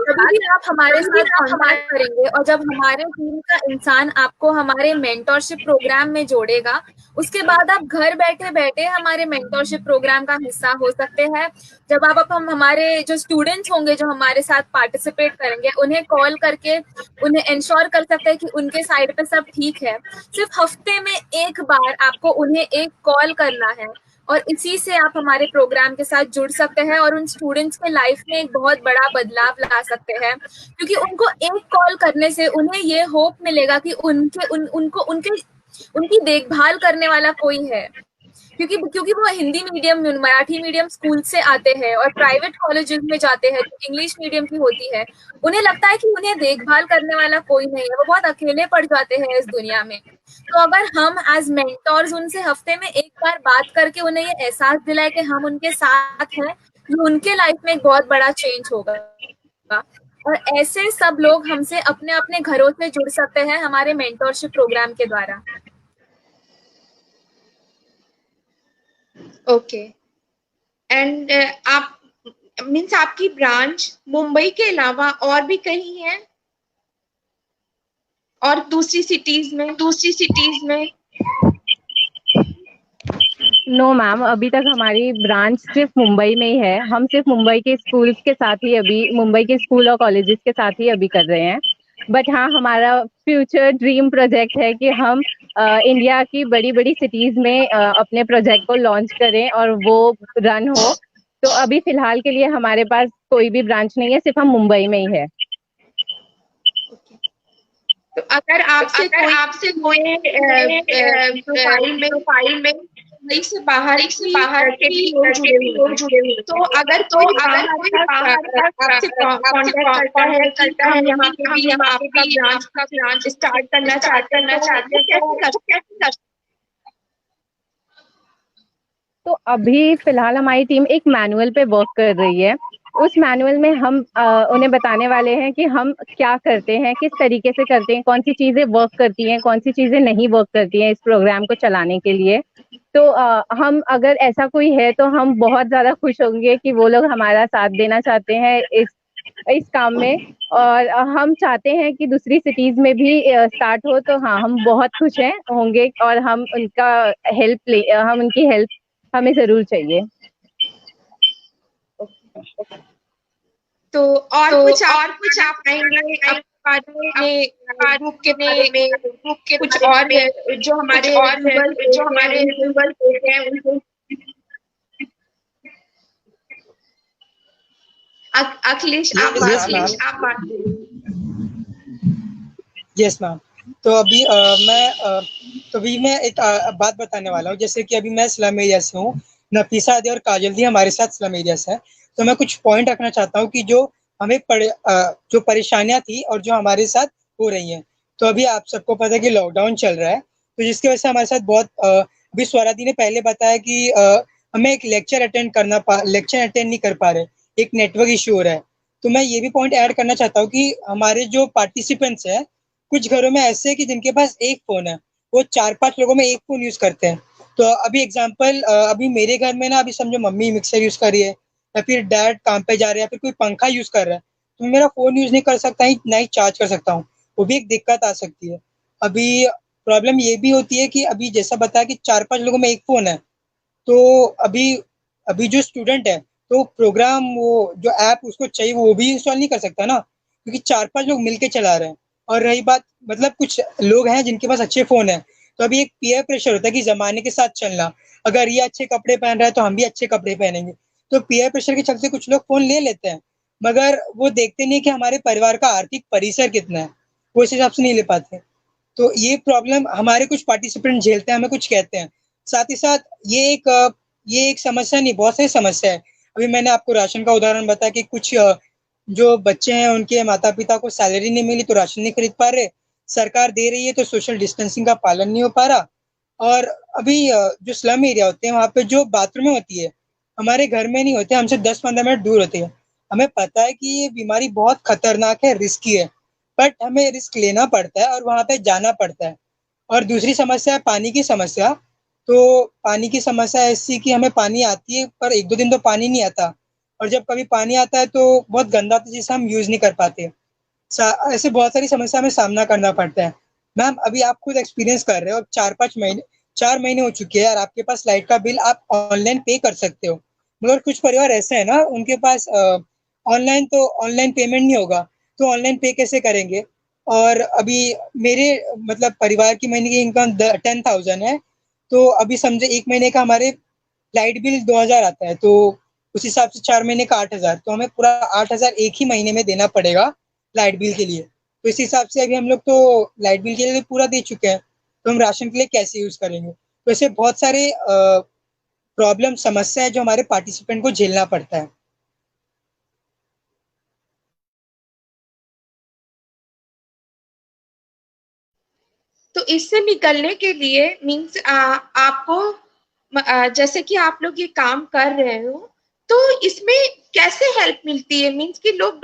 कभी भी आप हमारे साथ कांटेक्ट करेंगे और जब हमारे टीम का इंसान आपको हमारे मेंटरशिप प्रोग्राम में जोड़ेगा, उसके बाद आप घर बैठे बैठे हमारे मेंटरशिप प्रोग्राम का हिस्सा हो सकते हैं। जब आप हम हमारे जो स्टूडेंट्स होंगे जो हमारे साथ पार्टिसिपेट करेंगे, उन्हें कॉल करके उन्हें इंश्योर कर सकते हैं कि उनके साइड पे सब ठीक है। सिर्फ हफ्ते में एक बार आपको उन्हें एक कॉल करना है और इसी से आप हमारे प्रोग्राम के साथ जुड़ सकते हैं और उन स्टूडेंट्स के लाइफ में एक बहुत बड़ा बदलाव ला सकते हैं, क्योंकि उनको एक कॉल करने से उन्हें ये होप मिलेगा कि उनकी देखभाल करने वाला कोई है, क्योंकि वो Hindi medium, Marathi medium school से आते हैं और प्राइवेट कॉलेज में जाते हैं जो इंग्लिश मीडियम की होती है। उन्हें लगता है कि उन्हें देखभाल करने वाला कोई नहीं है, वो बहुत अकेले पड़ जाते हैं इस दुनिया में। तो अगर हम एज मेंटर्स उनसे हफ्ते में एक बार बात करके उन्हें ये एहसास दिलाए कि हम उनके साथ हैं, तो उनके लाइफ में एक बहुत बड़ा चेंज होगा। और ऐसे सब लोग हमसे अपने अपने घरों से जुड़ सकते हैं हमारे मेंटरशिप प्रोग्राम के द्वारा। ओके। एंड आप मीन्स आपकी ब्रांच मुंबई के अलावा और भी कहीं है और दूसरी सिटीज में? नो मैम, अभी तक हमारी ब्रांच सिर्फ मुंबई में ही है। हम सिर्फ मुंबई के स्कूल्स के साथ ही अभी, मुंबई के स्कूल और कॉलेजेस के साथ ही अभी कर रहे हैं। बट हाँ, हमारा फ्यूचर ड्रीम प्रोजेक्ट है कि हम इंडिया की बड़ी बड़ी सिटीज में अपने प्रोजेक्ट को लॉन्च करें और वो रन हो। तो अभी फिलहाल के लिए हमारे पास कोई भी ब्रांच नहीं है, सिर्फ हम मुंबई में ही है। तो अगर आपसे कोई प्रोफाइल में मुंबई से बाहर के भी लोग जुड़े हुए, तो अगर कोई आपसे कांटेक्ट करता है कि हम यहाँ पे आपका ब्रांच स्टार्ट करना चाहते हैं, तो अभी फिलहाल हमारी टीम एक मैनुअल पे वर्क कर रही है। उस मैनुअल में हम उन्हें बताने वाले हैं कि हम क्या करते हैं, किस तरीके से करते हैं, कौन सी चीजें वर्क करती हैं, कौन सी चीजें नहीं वर्क करती हैं इस प्रोग्राम को चलाने के लिए। तो हम, अगर ऐसा कोई है तो हम बहुत ज्यादा खुश होंगे कि वो लोग हमारा साथ देना चाहते हैं इस काम में। और हम चाहते हैं कि दूसरी सिटीज में भी स्टार्ट हो। तो हाँ, हम बहुत खुश होंगे और हम उनकी हेल्प हमें जरूर चाहिए। तो और कुछ आप आएंगे ग्रुप के बारे में, कुछ और जो हमारे हैं अखिलेश, आप बात यस मैम। तो अभी मैं एक बात बताने वाला हूँ। जैसे कि अभी मैं स्लम एरिया से हूँ, नफीसा दी और काजल दी हमारे साथ स्लम एरिया से है। तो मैं कुछ पॉइंट रखना चाहता हूँ कि जो हमें जो परेशानियां थी और जो हमारे साथ हो रही हैं। तो अभी आप सबको पता है कि लॉकडाउन चल रहा है, तो जिसकी वजह से हमारे साथ बहुत अभी स्वरा दी ने पहले बताया कि हमें एक लेक्चर अटेंड नहीं कर पा रहे, एक नेटवर्क इश्यू हो रहा है। तो मैं ये भी पॉइंट ऐड करना चाहता हूँ कि हमारे जो पार्टिसिपेंट्स हैं, कुछ घरों में ऐसे है कि जिनके पास एक फोन है, वो 4-5 लोगों में एक फोन यूज करते हैं। तो अभी एग्जांपल, अभी मेरे घर में ना, अभी समझो मम्मी मिक्सर यूज कर रही है या फिर डैड काम पे जा रहे हैं या फिर कोई पंखा यूज कर रहा है, तो मेरा फोन यूज नहीं कर सकता, ना ही चार्ज कर सकता हूँ। वो भी एक दिक्कत आ सकती है। अभी प्रॉब्लम ये भी होती है कि अभी जैसा बताया कि 4-5 लोगों में एक फोन है, तो अभी जो स्टूडेंट है, तो प्रोग्राम, वो जो ऐप उसको चाहिए वो भी इंस्टॉल नहीं कर सकता ना, क्योंकि 4-5 लोग मिलके चला रहे हैं। और रही बात, मतलब कुछ लोग हैं जिनके पास अच्छे फोन है, तो अभी एक पीयर प्रेशर होता है कि जमाने के साथ चलना। अगर ये अच्छे कपड़े पहन रहा है तो हम भी अच्छे कपड़े पहनेंगे। तो पीयर प्रेशर के चलते कुछ लोग फोन ले लेते हैं, मगर वो देखते नहीं कि हमारे परिवार का आर्थिक परिसर कितना है, वो इस हिसाब से नहीं ले पाते। तो ये प्रॉब्लम हमारे कुछ पार्टिसिपेंट झेलते हैं, हमें कुछ कहते हैं। साथ ही साथ ये एक समस्या नहीं, बहुत सारी समस्या है। अभी मैंने आपको राशन का उदाहरण बताया कि कुछ जो बच्चे हैं उनके माता पिता को सैलरी नहीं मिली तो राशन नहीं खरीद पा रहे, सरकार दे रही है तो सोशल डिस्टेंसिंग का पालन नहीं हो पा रहा। और अभी जो स्लम एरिया होते हैं, वहाँ पे जो बाथरूम होती है, हमारे घर में नहीं होते, हमसे 10-15 मिनट दूर होते हैं। हमें पता है कि ये बीमारी बहुत खतरनाक है, रिस्की है, बट हमें रिस्क लेना पड़ता है और वहाँ पे जाना पड़ता है। और दूसरी समस्या है पानी की समस्या। तो पानी की समस्या ऐसी कि हमें पानी आती है पर 1-2 दिन तो पानी नहीं आता, और जब कभी पानी आता है तो बहुत गंदा आता है जिसे हम यूज़ नहीं कर पाते। ऐसे बहुत सारी समस्या हमें सामना करना पड़ता है। मैम अभी आप खुद एक्सपीरियंस कर रहे हो, 4 महीने हो चुके हैं और आपके पास लाइट का बिल आप ऑनलाइन पे कर सकते हो। मगर कुछ परिवार ऐसे हैं ना, उनके पास ऑनलाइन पेमेंट नहीं होगा, तो ऑनलाइन पे कैसे करेंगे? और अभी मेरे मतलब परिवार की महीने की इनकम 10,000 है, तो अभी समझे 1 महीने का हमारे लाइट बिल 2,000 आता है, तो उस हिसाब से 4 महीने का 8,000, तो हमें पूरा 8,000 एक ही महीने में देना पड़ेगा लाइट बिल के लिए। तो इस हिसाब से अभी हम लोग तो लाइट बिल के लिए पूरा दे चुके हैं, तो हम राशन के लिए कैसे यूज़ करेंगे? तो ऐसे बहुत सारे प्रॉब्लम समस्या है जो हमारे पार्टिसिपेंट को झेलना पड़ता है। तो इससे निकलने के लिए मीन्स आपको जैसे कि आप लोग ये काम कर रहे हो, तो इसमें कैसे हेल्प मिलती है? मीन्स कि लोग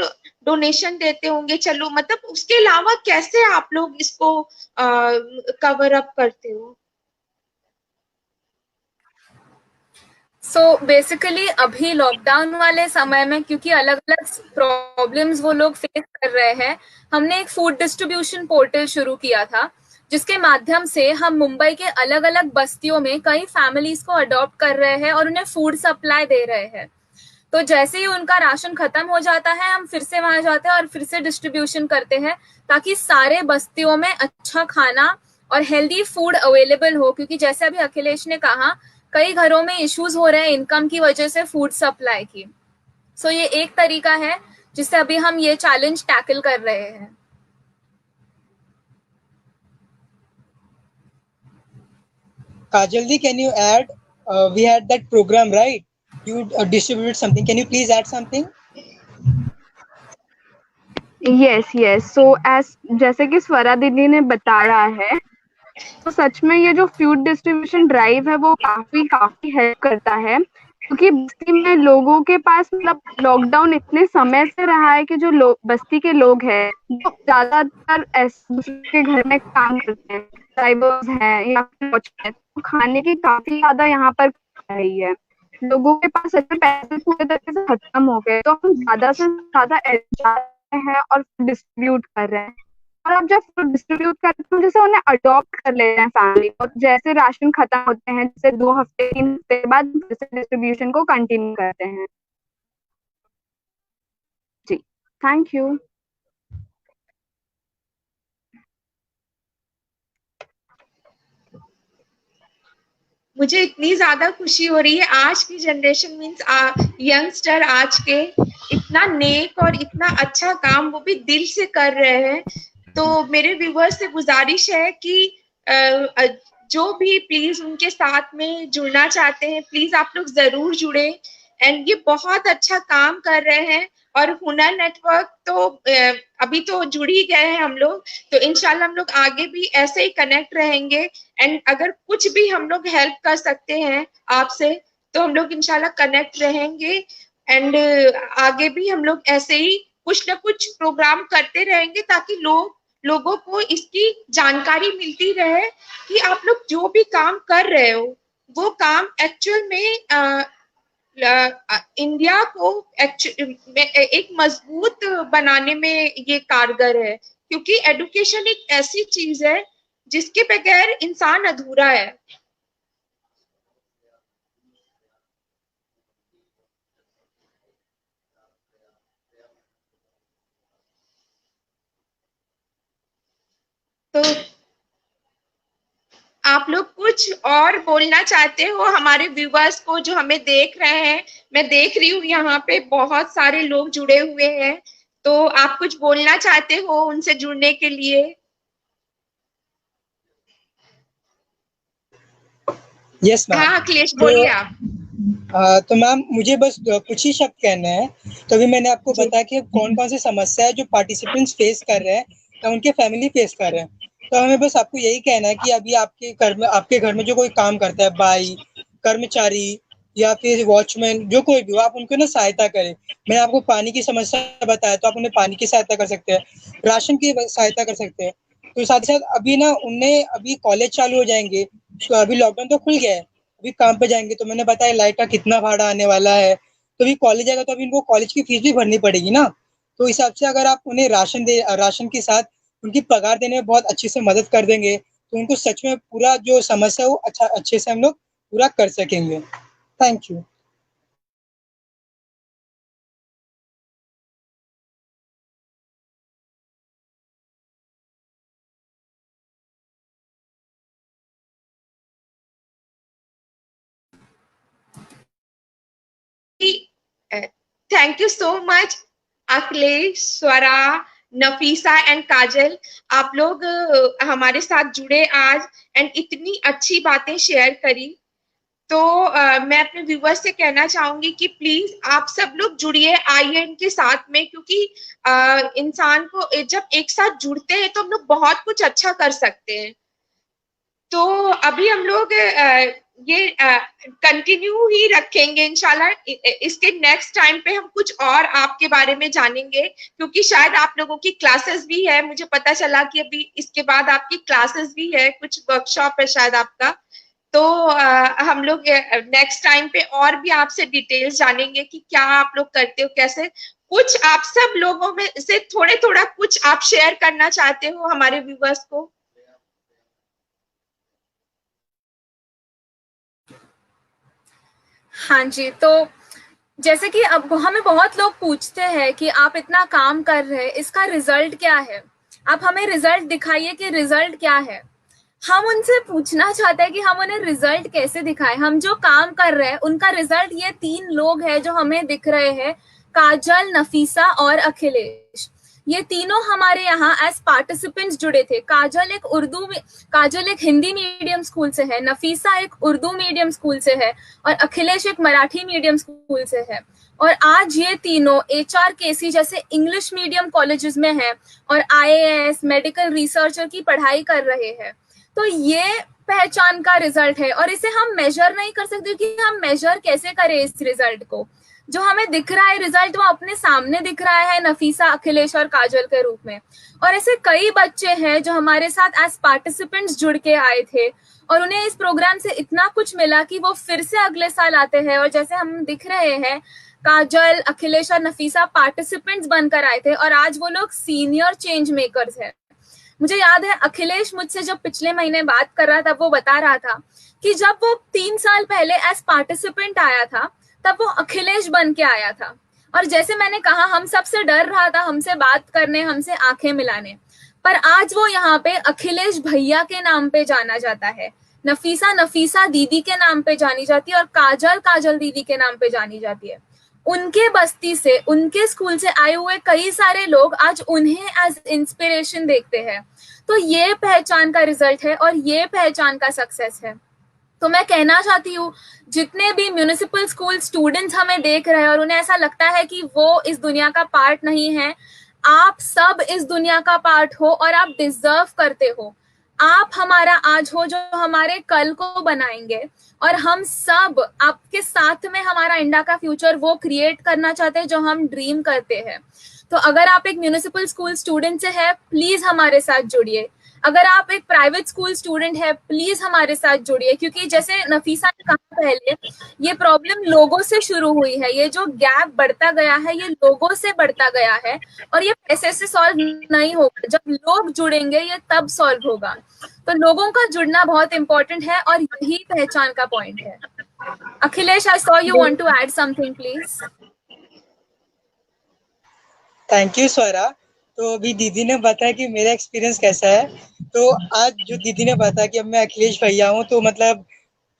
डोनेशन देते होंगे, चलो मतलब उसके अलावा कैसे आप लोग इसको कवर अप करते हो? सो बेसिकली अभी लॉकडाउन वाले समय में क्योंकि अलग अलग प्रॉब्लम्स वो लोग फेस कर रहे हैं, हमने एक फूड डिस्ट्रीब्यूशन पोर्टल शुरू किया था जिसके माध्यम से हम मुंबई के अलग अलग बस्तियों में कई फैमिलीज को अडॉप्ट कर रहे हैं और उन्हें फूड सप्लाई दे रहे हैं। तो जैसे ही उनका राशन खत्म हो जाता है, हम फिर से वहां जाते हैं और फिर से डिस्ट्रीब्यूशन करते हैं ताकि सारे बस्तियों में अच्छा खाना और हेल्दी फूड अवेलेबल हो, क्योंकि जैसे अभी अखिलेश ने कहा कई घरों में इश्यूज हो रहे हैं इनकम की वजह से फूड सप्लाई की। सो ये एक तरीका है जिससे अभी हम ये चैलेंज टैकल कर रहे हैं। Kajaldi, can you add? We had that program, right? You distributed something. Can you please add something? Yes so S जैसे कि स्वरा दीदी ने बताया है, तो सच में ये जो फूड डिस्ट्रीब्यूशन ड्राइव है वो काफी हेल्प करता है, क्योंकि बस्ती में लोगों के पास मतलब लॉकडाउन इतने समय से रहा है कि जो बस्ती के लोग हैं वो ज्यादातर ऐसे दूसरे के घर में काम करते हैं, ड्राइवर्स हैं या फिर वॉचमैन, तो खाने की काफी ज्यादा यहाँ पर रही है। लोगों के पास सच में पैसे पूरे तरीके से खत्म हो गए, तो हम ज्यादा से ज्यादा हैं और डिस्ट्रीब्यूट कर रहे हैं। और अब जब फूड डिस्ट्रीब्यूट करते हैं जैसे उन्हें अडॉप्ट कर लेते हैं फैमिली को, जैसे राशन खत्म होते हैं जैसे 2 हफ्ते 3 हफ्ते बाद जैसे डिस्ट्रीब्यूशन को कंटिन्यू करते हैं। जी, थैंक यू। मुझे इतनी ज्यादा खुशी हो रही है, आज की जनरेशन मीन्स यंगस्टर आज के इतना नेक और इतना अच्छा काम वो भी दिल से कर रहे हैं। तो मेरे व्यूवर्स से गुजारिश है कि जो भी प्लीज उनके साथ में जुड़ना चाहते हैं, प्लीज आप लोग जरूर जुड़े। एंड ये बहुत अच्छा काम कर रहे हैं, और हुनर नेटवर्क तो अभी तो जुड़ ही गए हैं हम लोग, तो इंशाल्लाह हम लोग आगे भी ऐसे ही कनेक्ट रहेंगे। एंड अगर कुछ भी हम लोग हेल्प कर सकते हैं आपसे, तो हम लोग इंशाल्लाह कनेक्ट रहेंगे। एंड आगे भी हम लोग ऐसे ही कुछ ना कुछ प्रोग्राम करते रहेंगे ताकि लोगों को इसकी जानकारी मिलती रहे कि आप लोग जो भी काम कर रहे हो वो काम एक्चुअल में इंडिया को एक मजबूत बनाने में ये कारगर है, क्योंकि एडुकेशन एक ऐसी चीज है जिसके बगैर इंसान अधूरा है। तो आप लोग कुछ और बोलना चाहते हो हमारे व्यूवर्स को जो हमें देख रहे हैं? मैं देख रही हूँ यहाँ पे बहुत सारे लोग जुड़े हुए हैं, तो आप कुछ बोलना चाहते हो उनसे जुड़ने के लिए? Yes ma'am. हाँ अखिलेश बोलिए आप। तो मैम मुझे बस कुछ ही शब्द कहना है। तो अभी मैंने आपको बताया कि कौन कौन सी समस्या है जो पार्टिसिपेंट्स फेस कर रहे हैं या उनके फैमिली फेस कर रहे हैं। तो हमें बस आपको यही कहना है कि अभी आपके घर में जो कोई काम करता है, भाई, कर्मचारी या फिर वॉचमैन, जो कोई भी हो, आप उनको ना सहायता करें। मैंने आपको पानी की समस्या बताया, तो आप उन्हें पानी की सहायता कर सकते हैं, राशन की सहायता कर सकते हैं। तो साथ ही साथ अभी ना उन्हें अभी कॉलेज चालू हो जाएंगे, अभी लॉकडाउन तो खुल गया है, अभी काम पे जाएंगे, तो मैंने बताया लाइट का कितना भाड़ा आने वाला है, तो अभी कॉलेज जाएगा तो अभी इनको कॉलेज की फीस भी भरनी पड़ेगी ना। तो इस हिसाब से अगर आप उन्हें राशन के साथ उनकी पगार देने में बहुत अच्छे से मदद कर देंगे, तो उनको सच में पूरा जो समस्या है वो अच्छे से हम लोग पूरा कर सकेंगे। Thank you. Thank you so much Akhilesh, Swara, Nafisa and Kajal, आप लोग हमारे साथ जुड़े आज एंड इतनी अच्छी बातें शेयर करी। तो मैं अपने व्यूवर्स से कहना चाहूंगी कि प्लीज आप सब लोग जुड़िए, आइए इनके साथ में, क्योंकि इंसान को जब एक साथ जुड़ते हैं तो हम लोग बहुत कुछ अच्छा कर सकते हैं। तो अभी हम लोग ये कंटिन्यू ही रखेंगे इंशाल्लाह। इसके नेक्स्ट टाइम पे हम कुछ और आपके बारे में जानेंगे, क्योंकि शायद आप लोगों की क्लासेस भी है, मुझे पता चला कि अभी इसके बाद आपकी क्लासेस भी है, कुछ वर्कशॉप है शायद आपका। तो हम लोग नेक्स्ट टाइम पे और भी आपसे डिटेल्स जानेंगे कि क्या आप लोग करते हो, कैसे। कुछ आप सब लोगों में से थोड़े थोड़ा कुछ आप शेयर करना चाहते हो हमारे व्यूवर्स को? हाँ जी, तो जैसे कि अब हमें बहुत लोग पूछते हैं कि आप इतना काम कर रहे हैं, इसका रिजल्ट क्या है? आप हमें रिजल्ट दिखाइए कि रिजल्ट क्या है। हम उनसे पूछना चाहते हैं कि हम उन्हें रिजल्ट कैसे दिखाएं। हम जो काम कर रहे हैं उनका रिजल्ट ये 3 लोग हैं जो हमें दिख रहे हैं, काजल, नफीसा और अखिलेश। ये तीनों हमारे यहाँ एज पार्टिसिपेंट्स जुड़े थे। काजल एक हिंदी मीडियम स्कूल से है, नफीसा एक उर्दू मीडियम स्कूल से है और अखिलेश एक मराठी मीडियम स्कूल से है। और आज ये तीनों HRKC जैसे इंग्लिश मीडियम कॉलेजेस में हैं और IAS, मेडिकल रिसर्चर की पढ़ाई कर रहे हैं। तो ये पहचान का रिजल्ट है और इसे हम मेजर नहीं कर सकते कि हम मेजर कैसे करें इस रिजल्ट को। जो हमें दिख रहा है रिजल्ट वो अपने सामने दिख रहा है नफीसा, अखिलेश और काजल के रूप में। और ऐसे कई बच्चे हैं जो हमारे साथ एज पार्टिसिपेंट्स जुड़ के आए थे और उन्हें इस प्रोग्राम से इतना कुछ मिला कि वो फिर से अगले साल आते हैं। और जैसे हम दिख रहे हैं, काजल, अखिलेश और नफीसा पार्टिसिपेंट्स बनकर आए थे और आज वो लोग सीनियर चेंज मेकर्स हैं। मुझे याद है अखिलेश मुझसे जब पिछले महीने बात कर रहा था, वो बता रहा था कि जब वो 3 साल पहले एज पार्टिसिपेंट आया था तब वो अखिलेश बन के आया था। और जैसे मैंने कहा, हम सबसे डर रहा था हमसे बात करने, हमसे आंखें मिलाने, पर आज वो यहाँ पे अखिलेश भैया के नाम पे जाना जाता है, नफीसा नफीसा दीदी के नाम पे जानी जाती है और काजल काजल दीदी के नाम पे जानी जाती है। उनके बस्ती से, उनके स्कूल से आए हुए कई सारे लोग आज उन्हें एज इंस्पिरेशन देखते हैं। तो ये पहचान का रिजल्ट है और ये पहचान का सक्सेस है। तो मैं कहना चाहती हूँ, जितने भी म्यूनिसिपल स्कूल स्टूडेंट्स हमें देख रहे हैं और उन्हें ऐसा लगता है कि वो इस दुनिया का पार्ट नहीं है, आप सब इस दुनिया का पार्ट हो और आप डिजर्व करते हो। आप हमारा आज हो जो हमारे कल को बनाएंगे और हम सब आपके साथ में हमारा इंडिया का फ्यूचर वो क्रिएट करना चाहते हैं जो हम ड्रीम करते हैं। तो अगर आप एक म्यूनिसिपल स्कूल स्टूडेंट से है, प्लीज हमारे साथ जुड़िए। अगर आप एक प्राइवेट स्कूल स्टूडेंट है, प्लीज हमारे साथ जुड़िए, क्योंकि जैसे नफीसा ने कहा पहले, ये प्रॉब्लम लोगों से शुरू हुई है। ये जो गैप बढ़ता गया है ये लोगों से बढ़ता गया है और ये पैसे से सॉल्व नहीं होगा। जब लोग जुड़ेंगे ये तब सॉल्व होगा। तो लोगों का जुड़ना बहुत इंपॉर्टेंट है और यही पहचान का पॉइंट है। Akhilesh, I saw you want to add something, please. Thank you Swara. तो अभी दीदी ने बताया कि मेरा एक्सपीरियंस कैसा है। तो आज जो दीदी ने बताया कि अब मैं अखिलेश भैया हूँ, तो मतलब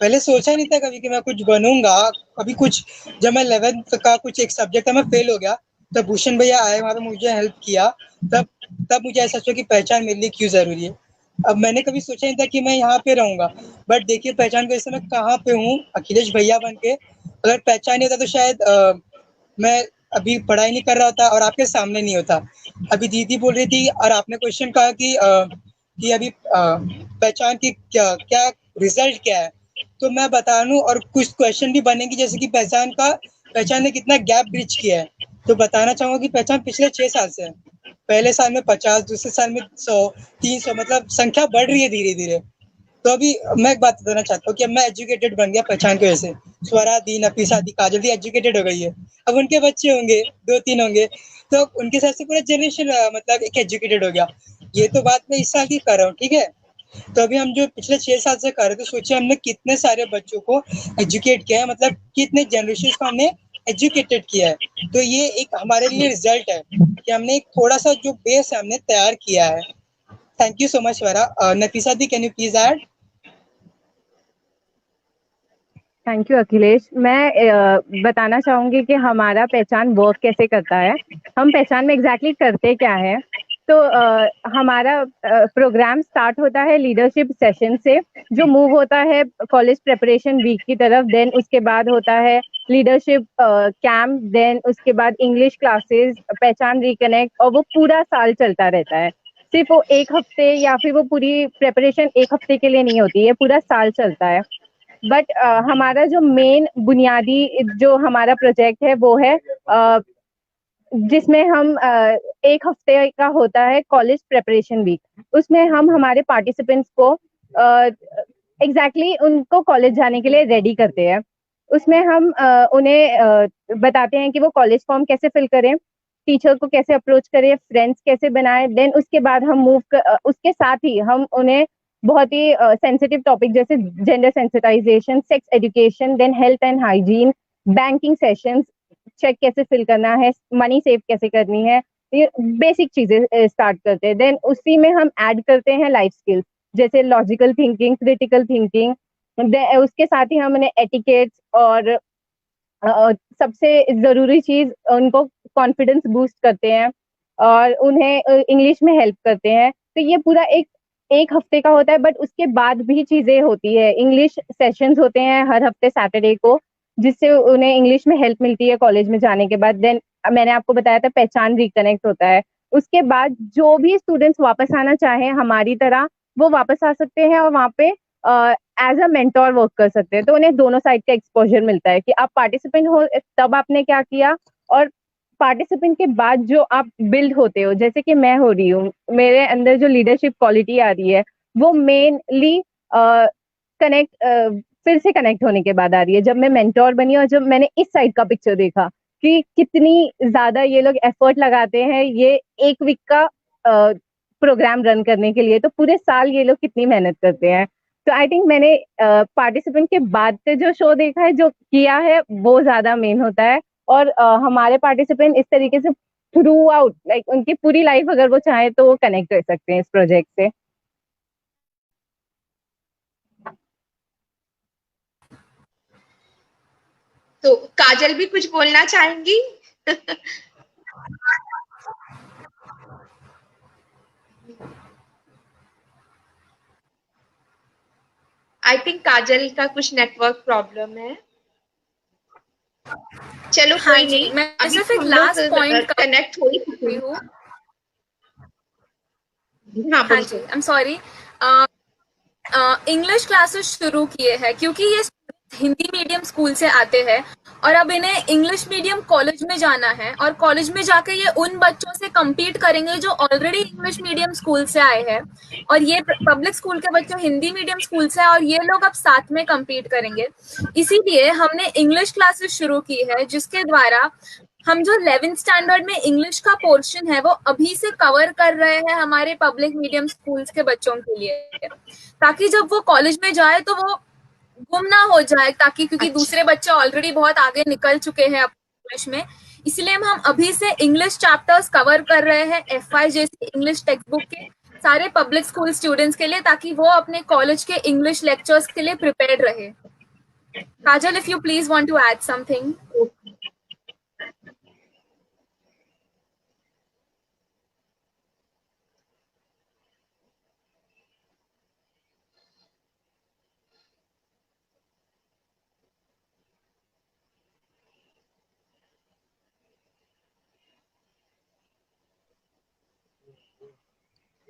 पहले सोचा नहीं था कभी कि मैं कुछ बनूंगा। अभी कुछ जब मैं 11th का कुछ एक सब्जेक्ट था मैं फेल हो गया, तब भूषण भैया आए, वहाँ पे मुझे हेल्प किया। तब मुझे ऐसा सोचा कि पहचान मेरे लिए क्यों जरूरी है। अब मैंने कभी सोचा नहीं था कि मैं यहाँ पे रहूंगा, बट देखिए पहचान की वजह से मैं कहाँ पे हूँ, अखिलेश भैया बन के। अगर पहचान नहीं होता तो शायद मैं अभी पढ़ाई नहीं कर रहा होता और आपके सामने नहीं होता। अभी दीदी बोल रही थी और आपने क्वेश्चन कहा कि अभी पहचान की क्या रिजल्ट क्या है, तो मैं बता दूं। और कुछ क्वेश्चन भी बनेंगे जैसे कि पहचान ने कितना गैप ब्रिज किया है। तो बताना चाहूंगा कि पहचान पिछले 6 साल से है। पहले साल में 50, दूसरे साल में 100, 300, मतलब संख्या बढ़ रही है धीरे धीरे। तो अभी मैं एक बात बताना चाहता हूँ कि अब मैं एजुकेटेड बन गया पहचान की वजह से। स्वरा दी, नफीसा दी, काजल दी एजुकेटेड हो गई है। अब उनके बच्चे होंगे, 2-3 होंगे, तो उनके हिसाब से पूरा जनरेशन मतलब एक एजुकेटेड हो गया। ये तो बात मैं इस साल की कर रहा हूँ, ठीक है। तो अभी हम जो पिछले 6 साल से कर रहे थे, सोचिए हमने कितने सारे बच्चों को एजुकेट किया है, मतलब कितने जनरेशन को हमने एजुकेटेड किया है। तो ये एक हमारे लिए रिजल्ट है कि हमने एक थोड़ा सा जो बेस है हमने तैयार किया है। Thank you so much Swara. Nafisa the, can you please add? Thank you Akhilesh. मैं बताना चाहूंगी कि हमारा पहचान वर्क कैसे करता है। हम पहचान में एग्जैक्टली करते क्या है। तो हमारा प्रोग्राम स्टार्ट होता है लीडरशिप सेशन से, जो मूव होता है कॉलेज प्रिपरेशन वीक की तरफ। देन उसके बाद होता है लीडरशिप कैंप, देन उसके बाद इंग्लिश क्लासेस, पहचान रिकनेक्ट, और वो पूरा साल चलता रहता है। सिर्फ वो एक हफ्ते या फिर वो पूरी प्रिपरेशन एक हफ्ते के लिए नहीं होती है, पूरा साल चलता है। बट हमारा जो मेन बुनियादी जो हमारा प्रोजेक्ट है वो है जिसमें हम एक हफ्ते का होता है कॉलेज प्रिपरेशन वीक। उसमें हम हमारे पार्टिसिपेंट्स को एग्जैक्टली उनको कॉलेज जाने के लिए रेडी करते हैं। उसमें हम उन्हें बताते हैं कि वो कॉलेज फॉर्म कैसे फिल करें, टीचर को कैसे अप्रोच करें, फ्रेंड्स कैसे बनाएं। देन उसके बाद हम उसके साथ ही हम उन्हें बहुत ही सेंसिटिव टॉपिक जैसे gender sensitisation, sex education, then health and hygiene, banking sessions, cheque कैसे फिल करना है, मनी सेव कैसे करनी है, ये बेसिक चीजें स्टार्ट करते हैं। देन उसी में हम ऐड करते हैं लाइफ स्किल्स जैसे लॉजिकल थिंकिंग, क्रिटिकल थिंकिंग। उसके साथ ही हम उन्हें एटिकेट्स और सबसे जरूरी चीज उनको कॉन्फिडेंस बूस्ट करते हैं और उन्हें इंग्लिश में हेल्प करते हैं। तो ये पूरा एक एक हफ्ते का होता है। बट उसके बाद भी चीजें होती है, इंग्लिश सेशंस होते हैं हर हफ्ते सैटरडे को, जिससे उन्हें इंग्लिश में हेल्प मिलती है कॉलेज में जाने के बाद। देन मैंने आपको बताया था पहचान रिकनेक्ट होता है। उसके बाद जो भी स्टूडेंट्स वापस आना चाहें हमारी तरह, वो वापस आ सकते हैं और वहाँ पे एज अ मेंटोर वर्क कर सकते हैं। तो उन्हें दोनों साइड का एक्सपोजर मिलता है कि आप पार्टिसिपेंट हो तब आपने क्या किया, और पार्टिसिपेंट के बाद जो आप बिल्ड होते हो, जैसे कि मैं हो रही हूँ, मेरे अंदर जो लीडरशिप क्वालिटी आ रही है वो मेनली कनेक्ट फिर से कनेक्ट होने के बाद आ रही है, जब मैं मेंटोर बनी और जब मैंने इस साइड का पिक्चर देखा कि कितनी ज्यादा ये लोग एफर्ट लगाते हैं ये एक वीक का प्रोग्राम रन करने के लिए। तो पूरे साल ये लोग कितनी मेहनत करते हैं। तो आई थिंक मैंने पार्टिसिपेंट के बाद से जो शो देखा है, जो किया है, वो ज्यादा मेन होता है। और हमारे पार्टिसिपेंट इस तरीके से थ्रू आउट लाइक उनकी पूरी लाइफ अगर वो चाहे तो वो कनेक्ट कर सकते हैं इस प्रोजेक्ट से। तो काजल भी कुछ बोलना चाहेंगी? आई थिंक काजल का कुछ नेटवर्क प्रॉब्लम है। चलो हाँ कोई जी, नहीं, मैं अभी सिर्फ तो एक हम लास्ट लोग पॉइंट कनेक्ट हो ही चुके रही हैं। हूँ। हाँ हाँ जी, बोलिए। I am sorry. English classes शुरू किए हैं क्योंकि ये हिंदी मीडियम स्कूल से आते हैं और अब इन्हें इंग्लिश मीडियम कॉलेज में जाना है और कॉलेज में जाके ये उन बच्चों से compete करेंगे जो ऑलरेडी इंग्लिश मीडियम स्कूल से आए हैं, और ये पब्लिक स्कूल के बच्चे हिंदी मीडियम स्कूल से आए और ये लोग अब साथ में compete करेंगे। इसीलिए हमने इंग्लिश क्लासेस शुरू की है जिसके द्वारा हम जो 11th स्टैंडर्ड में इंग्लिश का पोर्शन है वो अभी से कवर कर रहे हैं हमारे पब्लिक मीडियम स्कूल्स के बच्चों के लिए, ताकि जब वो कॉलेज में जाए तो वो गुम ना हो जाए, ताकि क्योंकि अच्छा, दूसरे बच्चे ऑलरेडी बहुत आगे निकल चुके हैं इंग्लिश में। इसलिए हम अभी से इंग्लिश चैप्टर्स कवर कर रहे हैं एफआई जैसी इंग्लिश टेक्स्ट बुक के सारे पब्लिक स्कूल स्टूडेंट्स के लिए, ताकि वो अपने कॉलेज के इंग्लिश लेक्चर्स के लिए प्रिपेयर्ड रहे। Kajal, if you please want to add something.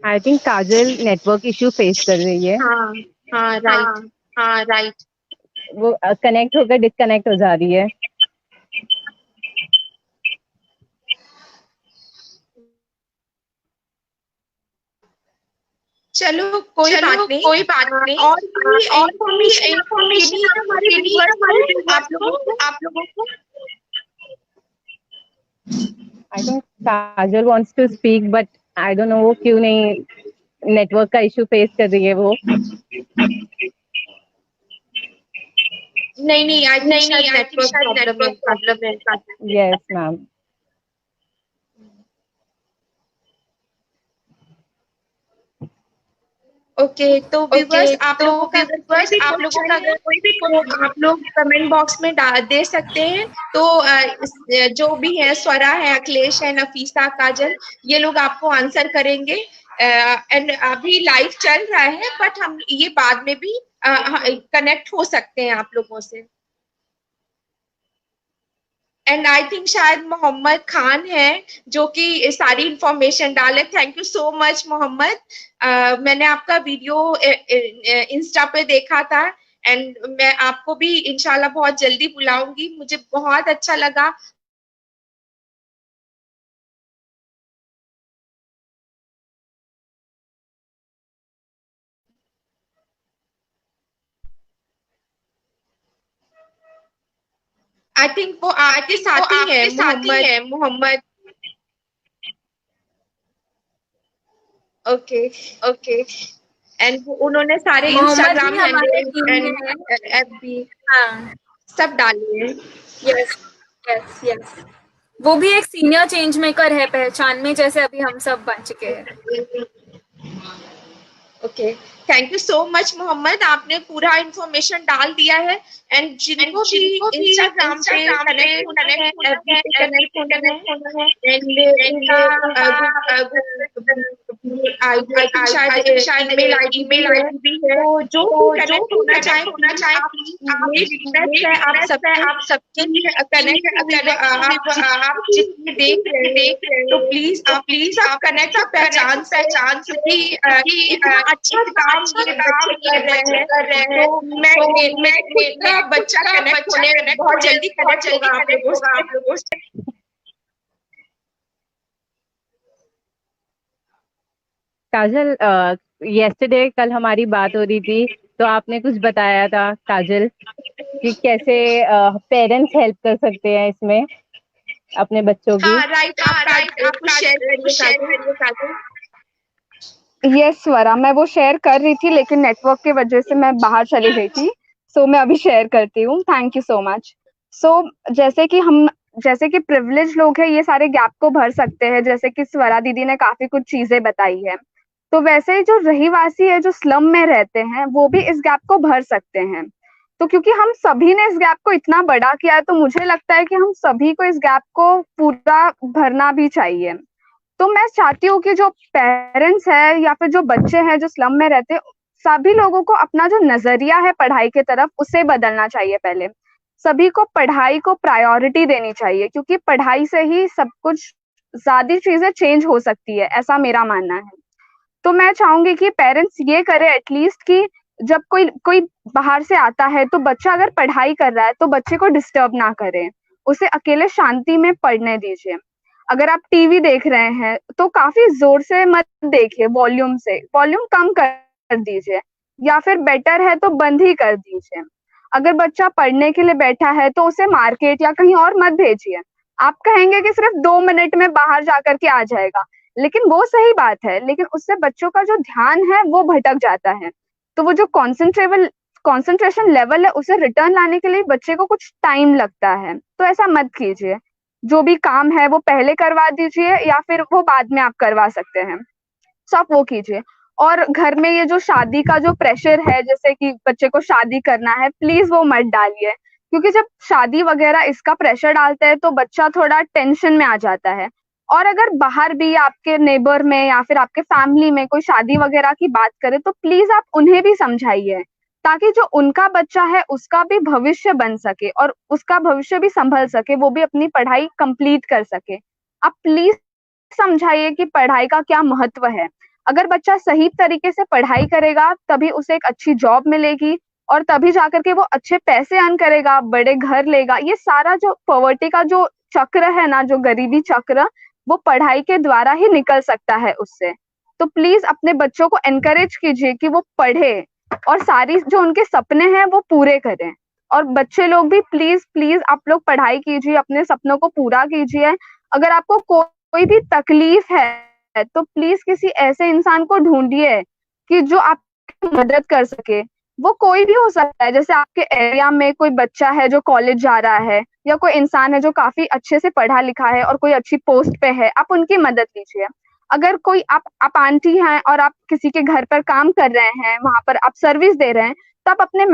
I think Kajal network issue face कर रही है। हाँ हाँ राइट, हाँ राइट। वो कनेक्ट होकर डिस्कनेक्ट हो जा रही है। चलो कोई बात नहीं। और भी इंफॉर्मेशन हमारे आप लोगों को I think Kajal wants to speak but I don't know वो क्यों नहीं नेटवर्क का इशू फेस कर रही है वो। नहीं आई थिंक नेटवर्क प्रॉब्लम है। Yes ma'am. ओके तो व्यूअर्स आप लोगों का अगर कोई भी तो आप लोग कमेंट बॉक्स में दे सकते हैं। तो जो भी है, स्वरा है, अखिलेश है, नफीसा, काजल, ये लोग आपको आंसर करेंगे। एंड अभी लाइव चल रहा है बट हम ये बाद में भी कनेक्ट हो सकते हैं आप लोगों से। एंड आई थिंक शायद मोहम्मद खान है जो कि सारी इंफॉर्मेशन डाले। Thank you so much Mohammed. मैंने आपका वीडियो इंस्टा पे देखा था एंड मैं आपको भी इंशाल्लाह बहुत जल्दी बुलाऊंगी। मुझे बहुत अच्छा लगा। आई थिंक वो आपके साथ ही है मोहम्मद। ओके एंड उन्होंने सारे इंस्टाग्राम हैंडल एफबी सब डाले हैं। यस वो भी एक सीनियर चेंज मेकर है पहचान में, जैसे अभी हम सब बन चुके हैं। Okay thank you so much Mohammed, आपने पूरा इंफॉर्मेशन डाल दिया है। एंड जिनको भी इंस्टाग्राम पे कनेक्ट होना है, एफबी पे कनेक्ट होना है, एंड शायद ईमेल आईडी भी है। तो जो कनेक्ट होना चाहे आप सबके कनेक्ट आप जितने देख रहे हैं तो प्लीज आप कनेक्ट पहचान क्योंकि अच्छा काम कर रहे हैं। तो मैं बच्चा कनेक्ट होने बहुत जल्दी कनेक्ट होगा आप लोगों से। काजल येस्टरडे कल हमारी बात हो रही थी तो आपने कुछ बताया था काजल कि कैसे पेरेंट्स हेल्प कर सकते हैं इसमें अपने बच्चों की। राइट आप शेयर करिए काजल। यस स्वरा, मैं वो शेयर कर रही थी लेकिन नेटवर्क की वजह से मैं बाहर चली गई थी। सो मैं अभी शेयर करती हूँ। Thank you so much. जैसे कि प्रिविलेज लोग हैं ये सारे गैप को भर सकते हैं, जैसे कि स्वरा दीदी ने काफी कुछ चीजें बताई है। तो वैसे ही जो रहीवासी है जो स्लम में रहते हैं वो भी इस गैप को भर सकते हैं। तो क्योंकि हम सभी ने इस गैप को इतना बड़ा किया है तो मुझे लगता है कि हम सभी को इस गैप को पूरा भरना भी चाहिए। तो मैं चाहती हूँ कि जो पेरेंट्स है या फिर जो बच्चे हैं जो स्लम में रहते हैं, सभी लोगों को अपना जो नजरिया है पढ़ाई की तरफ उसे बदलना चाहिए। पहले सभी को पढ़ाई को प्रायोरिटी देनी चाहिए क्योंकि पढ़ाई से ही सब कुछ ज्यादा चीजें चेंज हो सकती है, ऐसा मेरा मानना है। तो मैं चाहूंगी कि पेरेंट्स ये करे एटलीस्ट कि जब कोई बाहर से आता है तो बच्चा अगर पढ़ाई कर रहा है तो बच्चे को डिस्टर्ब ना करें, उसे अकेले शांति में पढ़ने दीजिए। अगर आप टीवी देख रहे हैं तो काफी जोर से मत देखिए, वॉल्यूम कम कर दीजिए या फिर बेटर है तो बंद ही कर दीजिए। अगर बच्चा पढ़ने के लिए बैठा है तो उसे मार्केट या कहीं और मत भेजिए। आप कहेंगे कि सिर्फ 2 मिनट में बाहर जाकर के आ जाएगा, लेकिन वो सही बात है, लेकिन उससे बच्चों का जो ध्यान है वो भटक जाता है। तो वो जो कॉन्सेंट्रेशन लेवल है उसे रिटर्न लाने के लिए बच्चे को कुछ टाइम लगता है। तो ऐसा मत कीजिए। जो भी काम है वो पहले करवा दीजिए या फिर वो बाद में आप करवा सकते हैं, तो आप वो कीजिए। और घर में ये जो शादी का जो प्रेशर है, जैसे कि बच्चे को शादी करना है, प्लीज वो मत डालिए क्योंकि जब शादी वगैरह इसका प्रेशर डालते हैं तो बच्चा थोड़ा टेंशन में आ जाता है। और अगर बाहर भी आपके नेबर में या फिर आपके फैमिली में कोई शादी वगैरह की बात करे तो प्लीज आप उन्हें भी समझाइए ताकि जो उनका बच्चा है उसका भी भविष्य बन सके और उसका भविष्य भी संभल सके, वो भी अपनी पढ़ाई कंप्लीट कर सके। आप प्लीज समझाइए कि पढ़ाई का क्या महत्व है। अगर बच्चा सही तरीके से पढ़ाई करेगा तभी उसे एक अच्छी जॉब मिलेगी और तभी जाकर के वो अच्छे पैसे अर्न करेगा, बड़े घर लेगा। ये सारा जो पॉवर्टी का जो चक्र है ना, जो गरीबी चक्र, वो पढ़ाई के द्वारा ही निकल सकता है उससे। तो प्लीज अपने बच्चों को एनकरेज कीजिए कि वो पढ़े और सारी जो उनके सपने हैं वो पूरे करें। और बच्चे लोग भी प्लीज प्लीज आप लोग पढ़ाई कीजिए, अपने सपनों को पूरा कीजिए। अगर आपको कोई भी तकलीफ है तो प्लीज किसी ऐसे इंसान को ढूंढिए कि जो आपकी मदद कर सके। वो कोई भी हो सकता है, जैसे आपके एरिया में कोई बच्चा है जो कॉलेज जा रहा है, या कोई इंसान है जो काफी अच्छे से पढ़ा लिखा है और कोई अच्छी पोस्ट पे है, आप उनकी मदद कीजिए। अगर कोई आप आंटी हैं और आप किसी के घर पर काम कर रहे हैं, वहां पर आप सर्विस दे रहे हैं, तो आप अपने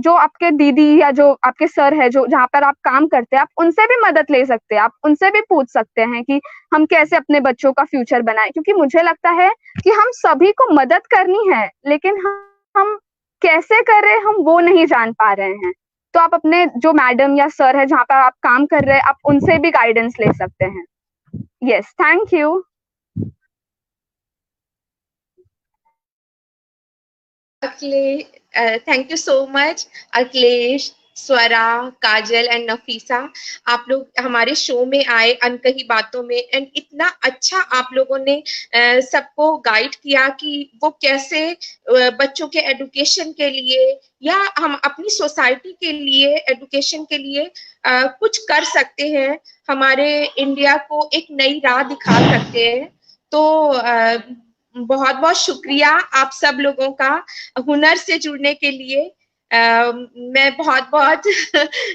जो आपके दीदी या जो आपके सर है जो जहाँ पर आप काम करते हैं, आप उनसे भी मदद ले सकते हैं। आप उनसे भी पूछ सकते हैं कि हम कैसे अपने बच्चों का फ्यूचर बनाएं, क्योंकि मुझे लगता है कि हम सभी को मदद करनी है, लेकिन हम कैसे करें हम वो नहीं जान पा रहे हैं। तो आप अपने जो मैडम या सर है जहाँ पर आप काम कर रहे हैं, आप उनसे भी गाइडेंस ले सकते हैं। Yes, thank you. Thank you so much Akhilesh, Swara, Kajal and Nafisa. आप लोग हमारे शो में आए अनकही बातों में, एंड इतना अच्छा आप लोगों ने सबको गाइड किया कि वो कैसे बच्चों के एजुकेशन के लिए या हम अपनी सोसाइटी के लिए एजुकेशन के लिए कुछ कर सकते हैं, हमारे इंडिया को एक नई राह दिखा सकते हैं। तो बहुत बहुत शुक्रिया आप सब लोगों का हुनर से जुड़ने के लिए। मैं बहुत बहुत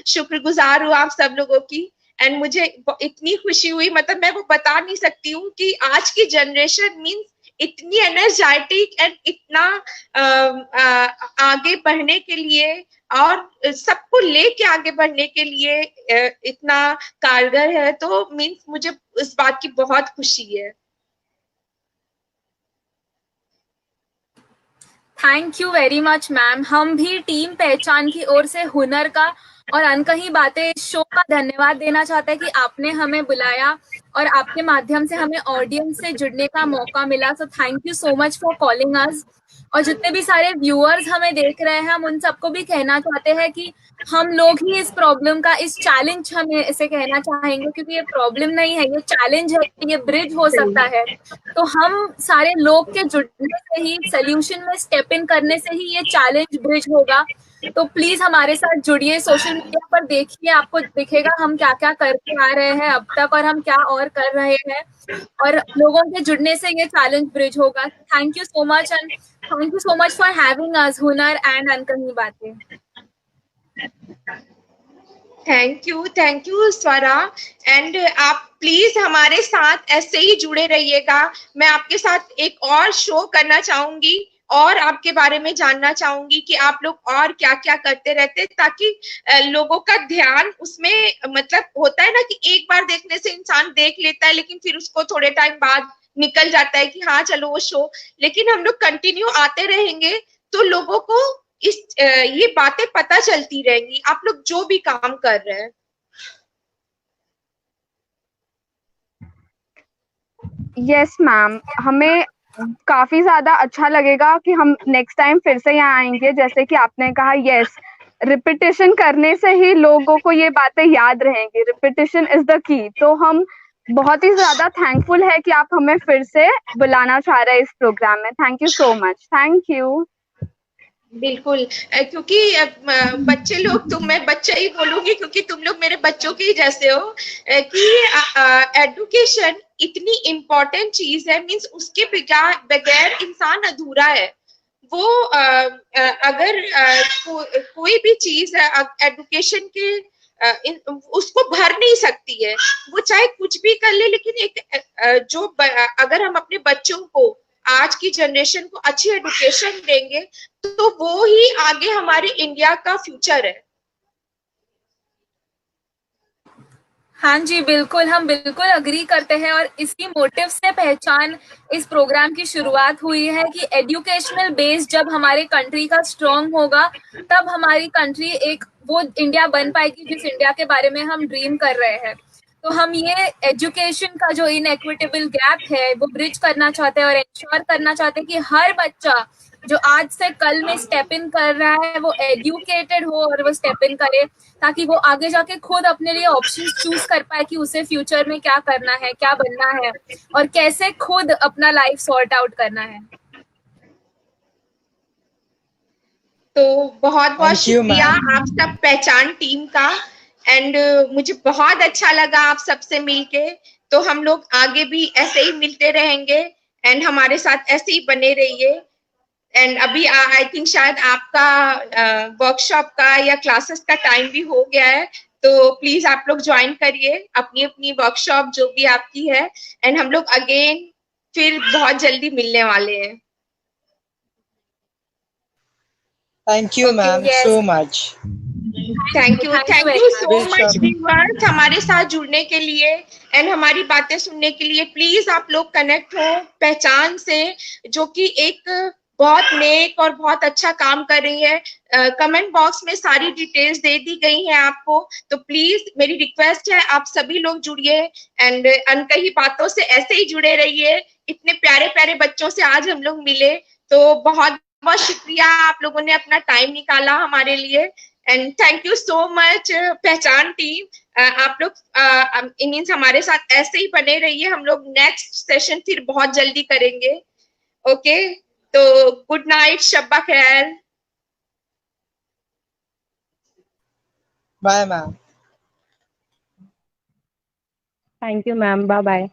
शुक्रगुजार हूँ आप सब लोगों की। एंड मुझे इतनी खुशी हुई, मतलब मैं वो बता नहीं सकती हूँ कि आज की जनरेशन मीन्स इतनी एनर्जेटिक एंड इतना आगे बढ़ने के लिए और सबको लेके आगे बढ़ने के लिए इतना कारगर है। तो मीन्स मुझे इस बात की बहुत खुशी है। Thank you very much ma'am. हम भी टीम पहचान की ओर से हुनर का और अनकही बातें शो का धन्यवाद देना चाहते हैं कि आपने हमें बुलाया और आपके माध्यम से हमें ऑडियंस से जुड़ने का मौका मिला। So thank you so much for calling us. और जितने भी सारे व्यूअर्स हमें देख रहे हैं, हम उन सबको भी कहना चाहते हैं कि हम लोग ही इस प्रॉब्लम का, इस चैलेंज हमें इसे कहना चाहेंगे, क्योंकि ये प्रॉब्लम नहीं है, ये चैलेंज है, ये ब्रिज हो सकता है। तो हम सारे लोग के जुड़ने से ही, सोल्यूशन में स्टेप इन करने से ही ये चैलेंज ब्रिज होगा। तो प्लीज हमारे साथ जुड़िए, सोशल मीडिया पर देखिए, आपको दिखेगा हम क्या क्या करके आ रहे हैं अब तक और हम क्या और कर रहे हैं, और लोगों के जुड़ने से ये चैलेंज ब्रिज होगा। Thank you so much and thank you so much for having us हुनर एंड अनकही बातें। Thank you Swara. एंड आप प्लीज हमारे साथ ऐसे ही जुड़े रहिएगा। मैं आपके साथ एक और शो करना चाहूंगी और आपके बारे में जानना चाहूंगी कि आप लोग और क्या क्या करते रहते, ताकि लोगों का ध्यान उसमें, मतलब होता है ना कि एक बार देखने से इंसान देख लेता है लेकिन फिर उसको थोड़े टाइम बाद निकल जाता है कि हाँ चलो वो शो, लेकिन हम लोग कंटिन्यू आते रहेंगे तो लोगों को ये बातें पता चलती रहेंगी, आप लोग जो भी काम कर रहे हैं। यस मैम, हमें काफी ज्यादा अच्छा लगेगा कि हम नेक्स्ट टाइम फिर से यहाँ आएंगे। जैसे कि आपने कहा, यस, रिपीटिशन करने से ही लोगों को ये बातें याद रहेंगी। Repetition is the key. तो हम बहुत ही ज्यादा थैंकफुल है कि आप हमें फिर से बुलाना चाह रहे हैं इस प्रोग्राम में। Thank you so much. Thank you. बिल्कुल, क्योंकि बच्चे लोग, मैं बच्चा ही बोलूंगी क्योंकि तुम लोग मेरे बच्चों के ही जैसे हो, कि एजुकेशन इतनी इम्पोर्टेंट चीज है, मीन्स उसके बगैर इंसान अधूरा है। वो अगर कोई भी चीज है एजुकेशन के उसको भर नहीं सकती है, वो चाहे कुछ भी कर ले, लेकिन एक अगर हम अपने बच्चों को, आज की जनरेशन को अच्छी एजुकेशन देंगे तो वो ही आगे हमारे इंडिया का फ्यूचर है। हाँ जी, बिल्कुल, हम बिल्कुल अग्री करते हैं और इसी मोटिव से पहचान इस प्रोग्राम की शुरुआत हुई है कि एजुकेशनल बेस जब हमारे कंट्री का स्ट्रॉन्ग होगा तब हमारी कंट्री एक वो इंडिया बन पाएगी जिस इंडिया के बारे में हम ड्रीम कर रहे हैं। तो हम ये एजुकेशन का जो इनइक्विटेबल गैप है वो ब्रिज करना चाहते हैं और इंश्योर करना चाहते हैं कि हर बच्चा जो आज से कल में स्टेप इन कर रहा है वो एजुकेटेड हो और वो स्टेप इन करे, ताकि वो आगे जाके खुद अपने लिए ऑप्शंस चूज कर पाए कि उसे फ्यूचर में क्या करना है, क्या बनना है और कैसे खुद अपना लाइफ सॉर्ट आउट करना है। तो बहुत बहुत Thank you, शुक्रिया ma'am. आप सब पहचान टीम का। एंड मुझे बहुत अच्छा लगा आप सबसे मिलके। तो हम लोग आगे भी ऐसे ही मिलते रहेंगे एंड हमारे साथ ऐसे ही बने रहिए। एंड अभी आई थिंक शायद आपका वर्कशॉप का या क्लासेस का टाइम भी हो गया है, तो प्लीज आप लोग ज्वाइन करिए अपनी अपनी वर्कशॉप जो भी आपकी है। एंड हम लोग अगेन फिर बहुत जल्दी मिलने वाले हैं। Thank you, Okay, ma'am, yes. so much. Thank you very so We'll much shop. Viewers हमारे साथ जुड़ने के लिए एंड हमारी बातें सुनने के लिए। प्लीज आप लोग कनेक्ट हो पहचान से, जो कि एक बहुत नेक और बहुत अच्छा काम कर रही है। कमेंट बॉक्स में सारी डिटेल्स दे दी गई हैं आपको, तो प्लीज मेरी रिक्वेस्ट है आप सभी लोग जुड़िए एंड अनकही बातों से ऐसे ही जुड़े रहिए। इतने प्यारे प्यारे बच्चों से आज हम लोग मिले, तो बहुत बहुत शुक्रिया आप लोगों ने अपना टाइम निकाला हमारे लिए। And thank you so much पहचान टीम। आप लोग मीन्स हमारे साथ ऐसे ही बने रहिए। हम लोग नेक्स्ट सेशन फिर बहुत जल्दी करेंगे। ओके, तो गुड नाइट, शब्बा खैर। Bye, ma'am. Thank you ma'am, bye bye.